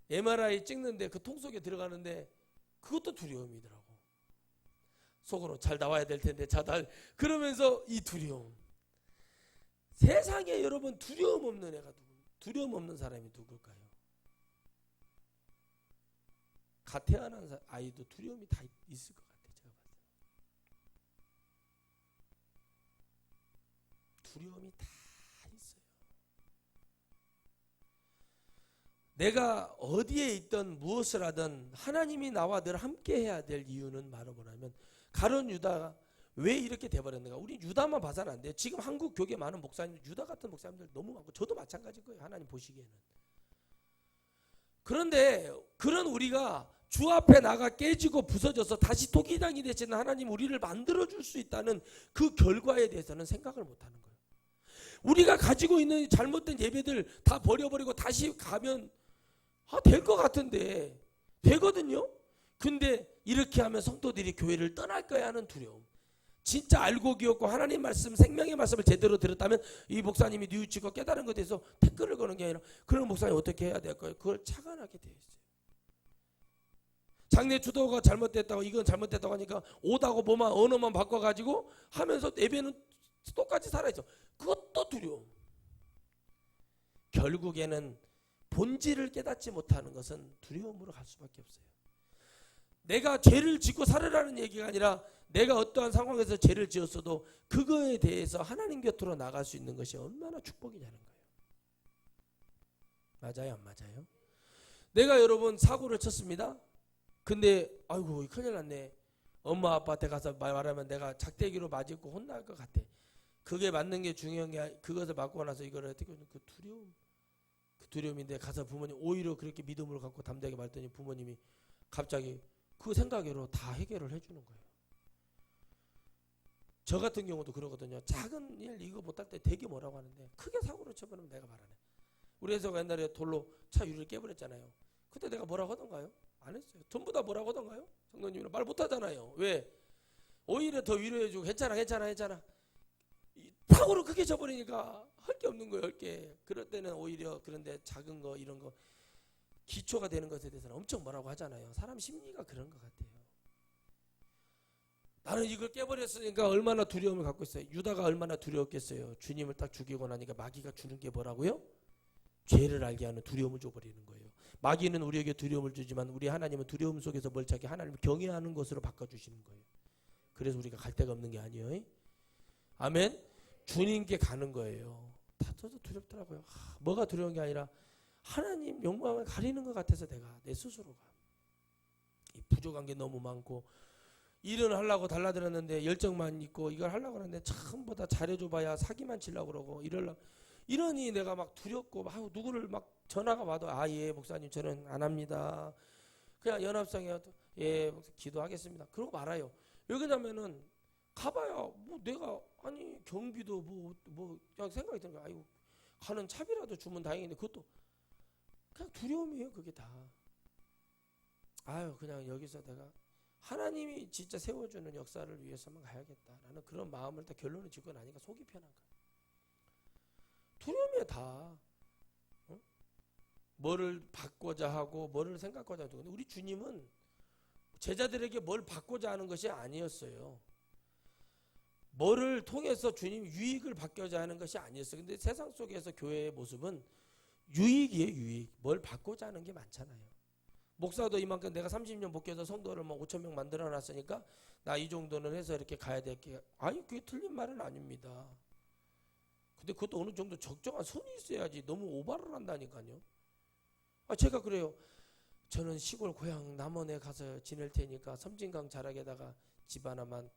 MRI 찍는데 그 통 속에 들어가는데 그것도 두려움이더라고. 속으로 잘 나와야 될 텐데 그러면서 이 두려움. 세상에 여러분 두려움 없는 애가 두려움 없는 사람이 누굴까요? 갓 태어난 아이도 두려움이 다 있을 것 같아요. 제가 봤을 때. 두려움이 다 있어요. 내가 어디에 있든 무엇을 하든 하나님이 나와 늘 함께 해야 될 이유는 바로 뭐냐면 가룟 유다가 왜 이렇게 돼버렸는가? 우리 유다만 봐서는 안 돼요. 지금 한국 교계 많은 목사님 유다 같은 목사님들 너무 많고 저도 마찬가지일 거예요. 하나님 보시기에는. 그런데 그런 우리가 주 앞에 나가 깨지고 부서져서 다시 토기장이 되시는 하나님 우리를 만들어줄 수 있다는 그 결과에 대해서는 생각을 못하는 거예요. 우리가 가지고 있는 잘못된 예배들 다 버려버리고 다시 가면 될 것 같은데 되거든요. 근데 이렇게 하면 성도들이 교회를 떠날 거야 하는 두려움. 진짜 알고 기었고 하나님 말씀 생명의 말씀을 제대로 들었다면 이 목사님이 뉘우치고 깨달은 것에 대해서 댓글을 거는 게 아니라 그런 목사님 어떻게 해야 될까요? 그걸 착안하게 되어 있어요. 장례 주도가 잘못됐다고 이건 잘못됐다고 하니까 오다고 뭐만 언어만 바꿔가지고 하면서 예배는 똑같이 살아있어. 그것도 두려움. 결국에는 본질을 깨닫지 못하는 것은 두려움으로 갈 수밖에 없어요. 내가 죄를 짓고 살으라는 얘기가 아니라 내가 어떠한 상황에서 죄를 지었어도 그거에 대해서 하나님 곁으로 나갈 수 있는 것이 얼마나 축복이냐는 거예요. 맞아요, 안 맞아요? 내가 여러분 사고를 쳤습니다. 근데 아이고 큰일 났네. 엄마 아빠한테 가서 말하면 내가 작대기로 맞고 혼날 것 같아. 그게 맞는 게 중요한 게 그것을 맞고 나서 이걸 어떻게 그 두려움. 그 두려움인데 가서 부모님 오히려 그렇게 믿음을 갖고 담대하게 말했더니 부모님이 갑자기 그 생각으로 다 해결을 해주는 거예요. 저 같은 경우도 그러거든요. 작은 일 이거 못할 때 되게 뭐라고 하는데 크게 사고를 쳐버리면 내가 말하네. 우리 회사가 옛날에 돌로 차 유리를 깨버렸잖아요. 그때 내가 뭐라고 하던가요? 안 했어요. 전부 다 뭐라고 하던가요? 성도님은 말 못하잖아요. 왜? 오히려 더 위로해주고 괜찮아. 사고를 크게 쳐버리니까 할 게 없는 거예요. 할 게. 그럴 때는 오히려 그런데 작은 거 이런 거 기초가 되는 것에 대해서는 엄청 뭐라고 하잖아요. 사람 심리가 그런 것 같아요. 나는 이걸 깨버렸으니까 얼마나 두려움을 갖고 있어요. 유다가 얼마나 두려웠겠어요. 주님을 딱 죽이고 나니까 마귀가 주는 게 뭐라고요? 죄를 알게 하는 두려움을 줘버리는 거예요. 마귀는 우리에게 두려움을 주지만 우리 하나님은 두려움 속에서 멀쩡하게 하나님을 경외하는 것으로 바꿔주시는 거예요. 그래서 우리가 갈 데가 없는 게 아니에요. 아멘. 주님께 가는 거예요. 다 저도 두렵더라고요. 뭐가 두려운 게 아니라 하나님 영광을 가리는 것 같아서 내가 내 스스로가 이 부족한 게 너무 많고 일은 하려고 달라들었는데 열정만 있고 이걸 하려고 하는데 전부 다 잘해줘봐야 사기만 치려고 그러고 이러니 내가 막 두렵고 막 누구를 막 전화가 와도 아 예 목사님 저는 안 합니다. 그냥 연합성에 예 기도하겠습니다. 그러고 말아요. 왜 그러냐면은 가봐야 뭐 내가 아니 경비도 뭐 그냥 생각이 드는 거야. 아이고 가는 차비라도 주면 다행인데 그것도 그냥 두려움이에요. 그게 다. 아유 그냥 여기서 내가 하나님이 진짜 세워주는 역사를 위해서만 가야겠다라는 그런 마음을 딱 결론을 짓고 나니까 속이 편한 거야. 두려움이야 다. 뭐를 받고자 하고 뭐를 생각하고자 하고. 근데 우리 주님은 제자들에게 뭘 받고자 하는 것이 아니었어요. 뭐를 통해서 주님 유익을 받고자 하는 것이 아니었어요. 근데 세상 속에서 교회의 모습은 유익이에요. 유익. 뭘 받고자 하는 게 많잖아요. 목사도 이만큼 내가 30년 목회해서 성도를 뭐 5천 명 만들어 놨으니까 나 이 정도는 해서 이렇게 가야 될게 아니 그게 틀린 말은 아닙니다. 근데 그것도 어느 정도 적정한 선이 있어야지 너무 오바를 한다니까요. 제가 그래요. 저는 시골 고향 남원에 가서 지낼 테니까 섬진강 자락에다가 집 하나만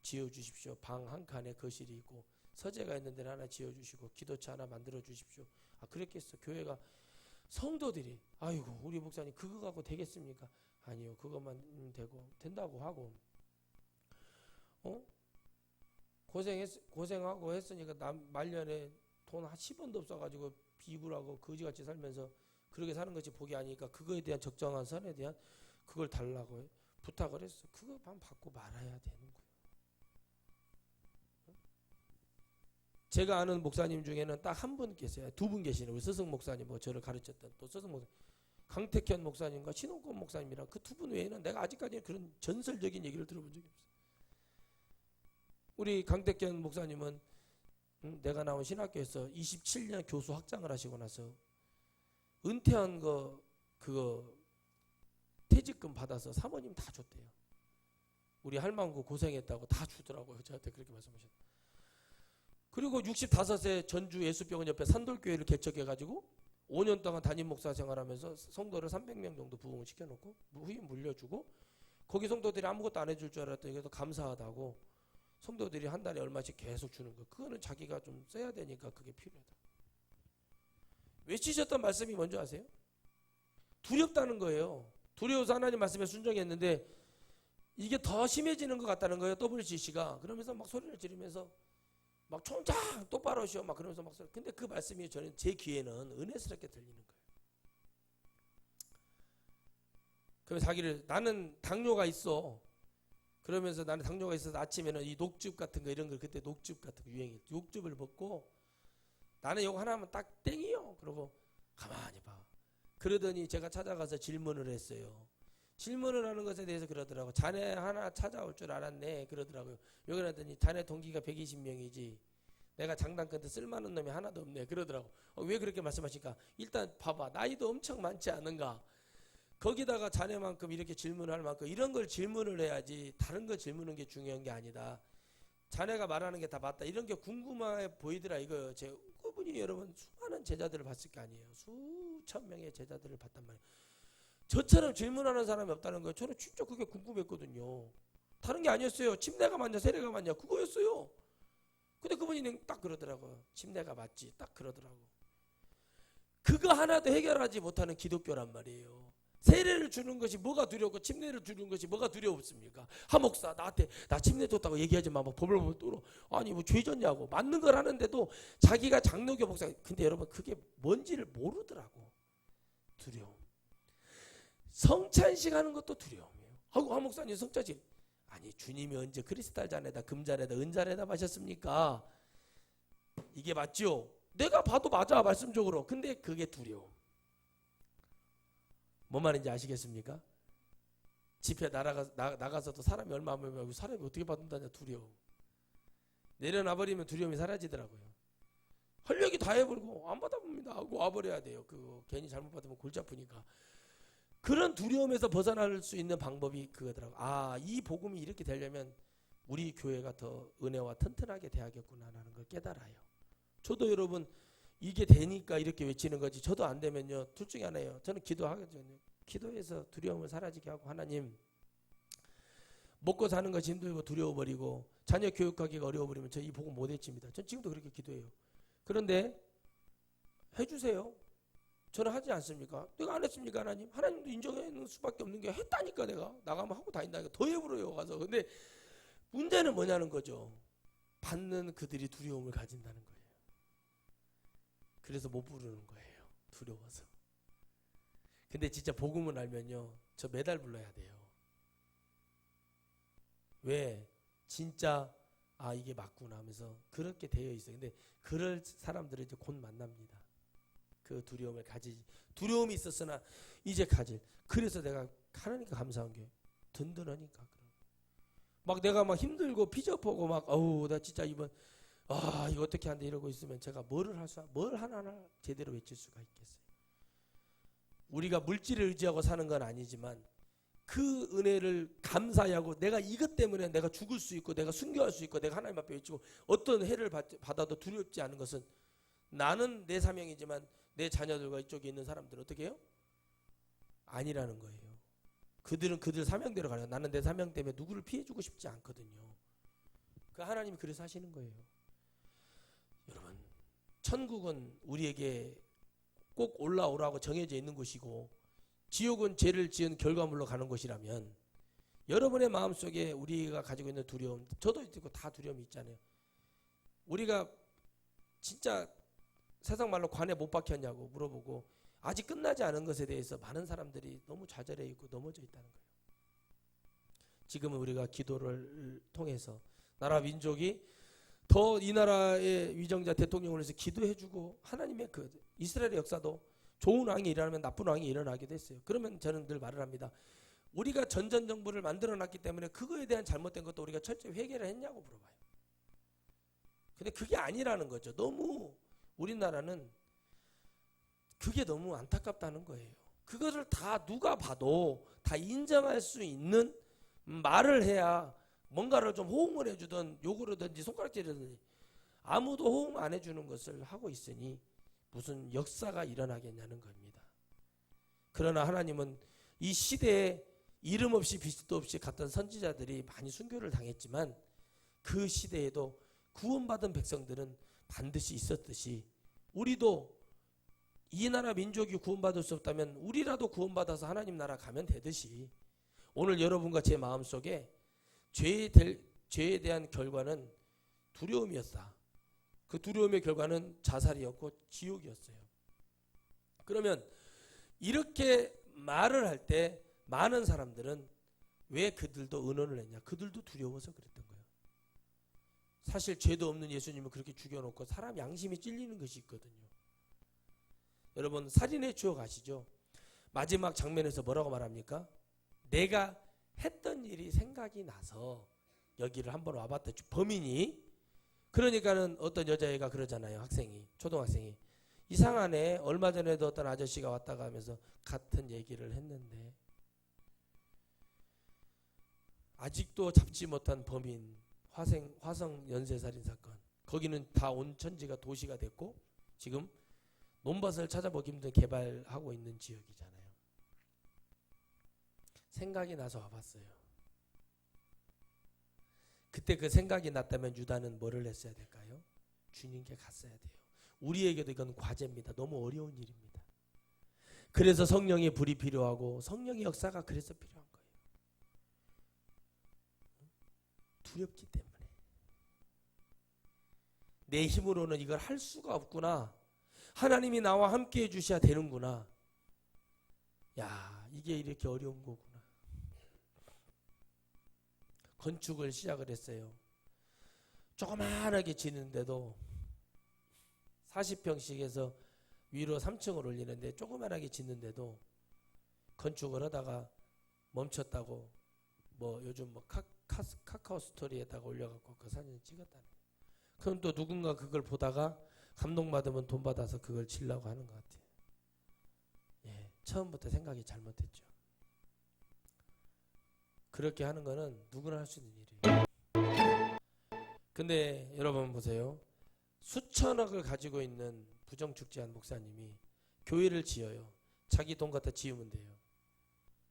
지어주십시오. 방 한 칸에 거실이 있고 서재가 있는 데를 하나 지어주시고 기도처 하나 만들어 주십시오. 그랬겠어. 교회가 성도들이 아이고 우리 목사님 그거 갖고 되겠습니까? 아니요 그것만 되고 된다고 하고 고생하고 했으니까 남 말년에 돈 한 10원도 없어가지고 비굴하고 거지같이 살면서 그렇게 사는 것이 복이 아니니까 그거에 대한 적정한 선에 대한 그걸 달라고 부탁을 했어. 그거 받고 말아야 되는 거예요. 제가 아는 목사님 중에는 딱 한 분 계세요. 두 분 계시네요. 우리 서승 목사님, 저를 가르쳤던 또 서승 목사님, 강택현 목사님과 신홍권 목사님이랑 그 두 분 외에는 내가 아직까지 그런 전설적인 얘기를 들어본 적이 없어요. 우리 강택현 목사님은 내가 나온 신학교에서 27년 교수 학장을 하시고 나서 은퇴한 그거 퇴직금 받아서 사모님 다 줬대요. 우리 할망구 고생했다고 다 주더라고요. 저한테 그렇게 말씀하셨어요. 그리고 65세 전주 예수병원 옆에 산돌교회를 개척해가지고 5년 동안 담임 목사 생활하면서 성도를 300명 정도 부흥을 시켜놓고 후임 물려주고 거기 성도들이 아무것도 안 해줄 줄 알았더니 그래도 감사하다고 성도들이 한 달에 얼마씩 계속 주는 거. 그거는 자기가 좀 써야 되니까 그게 필요하다. 외치셨던 말씀이 뭔지 아세요? 두렵다는 거예요. 두려워서 하나님 말씀에 순종했는데 이게 더 심해지는 것 같다는 거예요. WCC가. 그러면서 막 소리를 지르면서 막 총장 똑바로 하시오 막 그러면서 막 소리. 근데 그 말씀이 저는 제 귀에는 은혜스럽게 들리는 거예요. 그러면 자기를 나는 당뇨가 있어. 그러면서 나는 당뇨가 있어서 아침에는 이 녹즙 같은 거 이런 걸 그때 녹즙 같은 거 유행이 녹즙을 먹고 나는 이거 하나면 딱 땡이요. 그러고 가만히 봐. 그러더니 제가 찾아가서 질문을 했어요. 질문을 하는 것에 대해서 그러더라고. 자네 하나 찾아올 줄 알았네. 그러더라고요. 왜 그러더니 자네 동기가 120명이지. 내가 장난건데 쓸만한 놈이 하나도 없네. 그러더라고. 왜 그렇게 말씀하실까? 일단 봐봐. 나이도 엄청 많지 않은가. 거기다가 자네만큼 이렇게 질문할 만큼 이런 걸 질문을 해야지 다른 거 질문하는 게 중요한 게 아니다. 자네가 말하는 게 다 맞다. 이런 게 궁금해 보이더라. 이거 그분이 여러분 수많은 제자들을 봤을 거 아니에요. 수천 명의 제자들을 봤단 말이에요. 저처럼 질문하는 사람이 없다는 거예요. 저는 진짜 그게 궁금했거든요. 다른 게 아니었어요. 침대가 맞냐 세례가 맞냐 그거였어요. 근데 그분이 딱 그러더라고요. 침대가 맞지. 딱 그러더라고. 그거 하나도 해결하지 못하는 기독교란 말이에요. 세례를 주는 것이 뭐가 두렵고 침례를 주는 것이 뭐가 두려웠습니까? 하목사 나한테 나 침례 줬다고 얘기하지 마. 막 버블버블 떨어. 아니 뭐 죄졌냐고. 맞는 걸 하는데도 자기가 장로교 목사. 근데 여러분 그게 뭔지를 모르더라고. 두려움. 성찬식 하는 것도 두려움이에요. 아이고 하목사님 성찬식. 아니 주님이 언제 크리스탈 잔에다 금잔에다 은잔에다 마셨습니까? 이게 맞죠? 내가 봐도 맞아 말씀적으로. 근데 그게 두려움. 뭔 말인지 아시겠습니까? 집회 나가서도 사람이 얼마 안 모이면 사람이 어떻게 받는다냐 두려움. 내려놔버리면 두려움이 사라지더라고요. 할 얘기 다 해버리고 안 받아봅니다 하고 와버려야 돼요. 그거 괜히 잘못 받으면 골치 아프니까. 그런 두려움에서 벗어날 수 있는 방법이 그거더라고요. 이 복음이 이렇게 되려면 우리 교회가 더 은혜와 튼튼하게 돼야겠구나라는 걸 깨달아요. 저도 여러분 이게 되니까 이렇게 외치는 거지. 저도 안 되면요, 둘 중에 하나예요. 저는 기도하거든요. 기도해서 두려움을 사라지게 하고, 하나님, 먹고 사는 것이 힘들고 두려워버리고 자녀 교육하기가 어려워버리면 저 이 복음 못 외칩니다. 전 지금도 그렇게 기도해요. 그런데 해주세요. 저는 하지 않습니까? 내가 안 했습니까, 하나님? 하나님도 인정하는 수밖에 없는 게 했다니까. 내가 나가면 하고 다닌다니까. 더 해부러요 가서. 근데 문제는 뭐냐는 거죠. 받는 그들이 두려움을 가진다는 거예요. 그래서 못 부르는 거예요. 두려워서. 근데 진짜 복음을 알면요, 저 매달 불러야 돼요. 왜? 진짜 이게 맞구나 하면서 그렇게 되어 있어요. 근데 그럴 사람들을 이제 곧 만납니다. 그 두려움을 두려움이 있었으나 이제 가질. 그래서 내가 하나님께 감사한 게 든든하니까. 막 내가 막 힘들고 피접하고 막 나 진짜 이번 이거 어떻게 한다 이러고 있으면 제가 뭘 하나 제대로 외칠 수가 있겠어요. 우리가 물질을 의지하고 사는 건 아니지만 그 은혜를 감사하고 내가 이것 때문에 내가 죽을 수 있고 내가 순교할 수 있고 내가 하나님 앞에 외치고 어떤 해를 받아도 두렵지 않은 것은 나는 내 사명이지만 내 자녀들과 이쪽에 있는 사람들은 어떻게 해요? 아니라는 거예요. 그들은 그들 사명대로 가요. 나는 내 사명 때문에 누구를 피해주고 싶지 않거든요. 그 하나님이 그래서 하시는 거예요. 여러분, 천국은 우리에게 꼭 올라오라고 정해져 있는 곳이고 지옥은 죄를 지은 결과물로 가는 곳이라면 여러분의 마음속에 우리가 가지고 있는 두려움, 저도 있고 다 두려움이 있잖아요. 우리가 진짜 세상 말로 관에 못 박혔냐고 물어보고 아직 끝나지 않은 것에 대해서 많은 사람들이 너무 좌절해 있고 넘어져 있다는 거예요. 지금은 우리가 기도를 통해서 나라 민족이 더 이 나라의 위정자 대통령을 해서 기도해주고 하나님의 그 이스라엘의 역사도 좋은 왕이 일어나면 나쁜 왕이 일어나게 됐어요. 그러면 저는 늘 말을 합니다. 우리가 전전정부를 만들어놨기 때문에 그거에 대한 잘못된 것도 우리가 철저히 회개를 했냐고 물어봐요. 근데 그게 아니라는 거죠. 너무 우리나라는 그게 너무 안타깝다는 거예요. 그거를 다 누가 봐도 다 인정할 수 있는 말을 해야 뭔가를 좀 호응을 해주든 욕을 하든지 손가락질이든지 아무도 호응 안 해주는 것을 하고 있으니 무슨 역사가 일어나겠냐는 겁니다. 그러나 하나님은 이 시대에 이름 없이 비스도 없이 갔던 선지자들이 많이 순교를 당했지만 그 시대에도 구원받은 백성들은 반드시 있었듯이 우리도 이 나라 민족이 구원받을 수 없다면 우리라도 구원받아서 하나님 나라 가면 되듯이 오늘 여러분과 제 마음속에 죄에 대한 결과는 두려움이었다. 그 두려움의 결과는 자살이었고 지옥이었어요. 그러면 이렇게 말을 할 때 많은 사람들은 왜 그들도 은원을 했냐? 그들도 두려워서 그랬던 거예요. 사실 죄도 없는 예수님을 그렇게 죽여놓고 사람 양심이 찔리는 것이 있거든요. 여러분 살인의 추억 아시죠? 마지막 장면에서 뭐라고 말합니까? 내가 했던 일이 생각이 나서 여기를 한번 와봤다. 범인이. 그러니까는 어떤 여자애가 그러잖아요. 학생이, 초등학생이. 이상하네. 얼마 전에도 어떤 아저씨가 왔다가 하면서 같은 얘기를 했는데 아직도 잡지 못한 범인, 화성 연쇄살인 사건. 거기는 다 온천지가 도시가 됐고 지금 논밭을 찾아보기 힘든 개발하고 있는 지역이잖아요. 생각이 나서 와봤어요. 그때 그 생각이 났다면 유다는 뭐를 했어야 될까요? 주님께 갔어야 돼요. 우리에게도 이건 과제입니다. 너무 어려운 일입니다. 그래서 성령의 불이 필요하고 성령의 역사가 그래서 필요한 거예요. 두렵기 때문에. 내 힘으로는 이걸 할 수가 없구나. 하나님이 나와 함께 해주셔야 되는구나. 야, 이게 이렇게 어려운 거구나. 건축을 시작을 했어요. 조그만하게 지는데도 40평씩에서 위로 3층을 올리는데 조그만하게 짓는데도 건축을 하다가 멈췄다고 뭐 요즘 뭐 카카오 스토리에다가 올려갖고 그 사진을 찍었다는 거예요. 그럼 또 누군가 그걸 보다가 감동받으면 돈 받아서 그걸 치려고 하는 것 같아요. 예, 처음부터 생각이 잘못했죠. 그렇게 하는 거는 누구나 할 수 있는 일이에요. 근데 여러분 보세요. 수천억을 가지고 있는 부정축제한 목사님이 교회를 지어요. 자기 돈 갖다 지으면 돼요.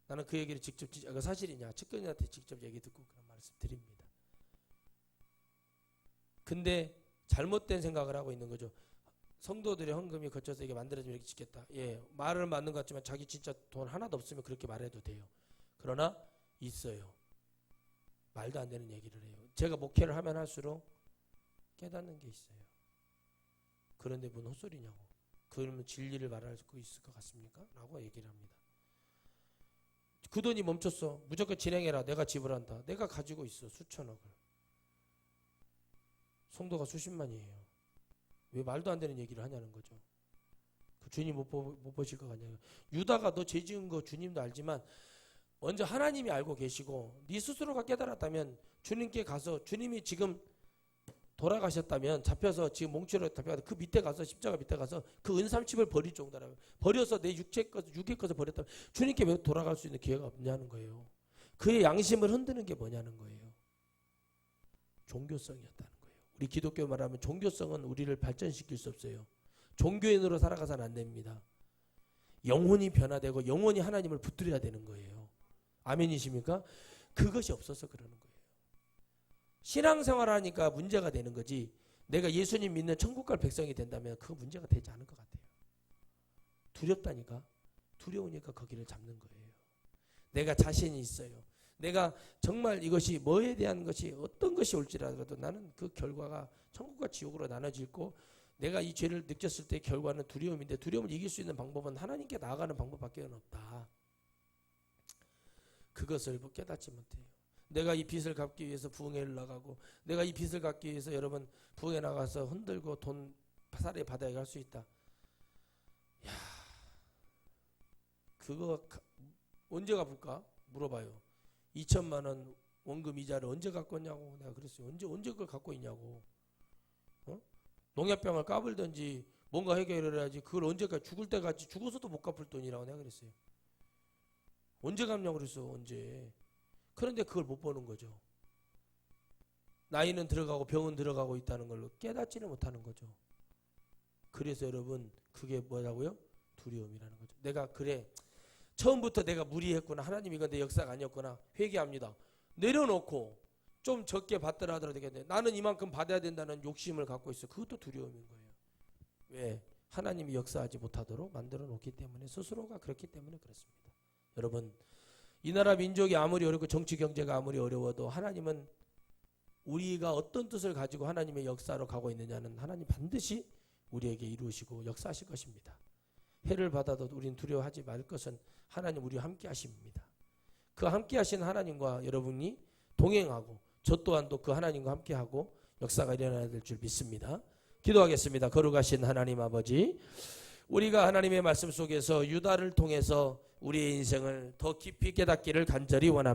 나는 그 얘기를 직접 그 사실이냐 측근한테 직접 얘기 듣고 그런 말씀 드립니다. 근데 잘못된 생각을 하고 있는 거죠. 성도들의 헌금이 거쳐서 이게 만들어지면 이렇게 짓겠다. 예, 말을 맞는 것 같지만 자기 진짜 돈 하나도 없으면 그렇게 말해도 돼요. 그러나 있어요. 말도 안 되는 얘기를 해요. 제가 목회를 하면 할수록 깨닫는 게 있어요. 그런데 뭔 헛소리냐고. 그러면 진리를 말할 수 있을 것 같습니까? 라고 얘기를 합니다. 그 돈이 멈췄어. 무조건 진행해라. 내가 지불한다. 내가 가지고 있어. 수천억을. 성도가 수십만이에요. 왜 말도 안 되는 얘기를 하냐는 거죠. 그 주님 못 보실 것 같냐고. 유다가 너 죄 지은 거 주님도 알지만 먼저 하나님이 알고 계시고 네 스스로가 깨달았다면 주님께 가서 주님이 지금 돌아가셨다면 잡혀서 지금 몽치로 잡혀가서 그 밑에 가서 십자가 밑에 가서 그 은삼칩을 버릴 정도라면 버려서 내 육의 것을 버렸다면 주님께 왜 돌아갈 수 있는 기회가 없냐는 거예요. 그의 양심을 흔드는 게 뭐냐는 거예요. 종교성이었다는 거예요. 우리 기독교 말하면 종교성은 우리를 발전시킬 수 없어요. 종교인으로 살아가서는 안 됩니다. 영혼이 변화되고 영혼이 하나님을 붙들어야 되는 거예요. 아멘이십니까? 그것이 없어서 그러는 거예요. 신앙생활 하니까 문제가 되는 거지 내가 예수님 믿는 천국 갈 백성이 된다면 그 문제가 되지 않을 것 같아요. 두렵다니까. 두려우니까 거기를 잡는 거예요. 내가 자신이 있어요. 내가 정말 이것이 뭐에 대한 것이 어떤 것이 올지라도 나는 그 결과가 천국과 지옥으로 나눠지고 내가 이 죄를 느꼈을 때 결과는 두려움인데 두려움을 이길 수 있는 방법은 하나님께 나아가는 방법밖에 없다. 그것을 깨닫지 못해요. 내가 이 빚을 갚기 위해서 부흥회를 나가고 내가 이 빚을 갚기 위해서 여러분 부흥회 나가서 흔들고 돈 사례 받아야 할 수 있다. 야, 그거 언제 갚을까? 물어봐요. 2천만 원 원금 이자를 언제 갖고 있냐고 내가 그랬어요. 언제 그걸 갖고 있냐고. 농약병을 까불든지 뭔가 해결을 해야지 그걸 언제까지 죽을 때까지 죽어서도 못 갚을 돈이라고 내가 그랬어요. 언제 갚냐고 그랬어. 언제. 그런데 그걸 못 보는 거죠. 나이는 들어가고 병은 들어가고 있다는 걸로 깨닫지는 못하는 거죠. 그래서 여러분 그게 뭐라고요? 두려움이라는 거죠. 내가 그래 처음부터 내가 무리했구나. 하나님 이건 내 역사가 아니었구나. 회개합니다. 내려놓고 좀 적게 받더라 하더라도 되겠네. 나는 이만큼 받아야 된다는 욕심을 갖고 있어. 그것도 두려움인 거예요. 왜? 하나님이 역사하지 못하도록 만들어 놓기 때문에 스스로가 그렇기 때문에 그렇습니다. 여러분 이 나라 민족이 아무리 어렵고 정치 경제가 아무리 어려워도 하나님은 우리가 어떤 뜻을 가지고 하나님의 역사로 가고 있느냐는 하나님 반드시 우리에게 이루시고 역사하실 것입니다. 해를 받아도 우리는 두려워하지 말 것은 하나님 우리와 함께 하십니다. 그 함께 하신 하나님과 여러분이 동행하고 저 또한도 그 하나님과 함께 하고 역사가 일어나야 될 줄 믿습니다. 기도하겠습니다. 거룩하신 하나님 아버지, 우리가 하나님의 말씀 속에서 유다를 통해서 우리의 인생을 더 깊이 깨닫기를 간절히 원합니다.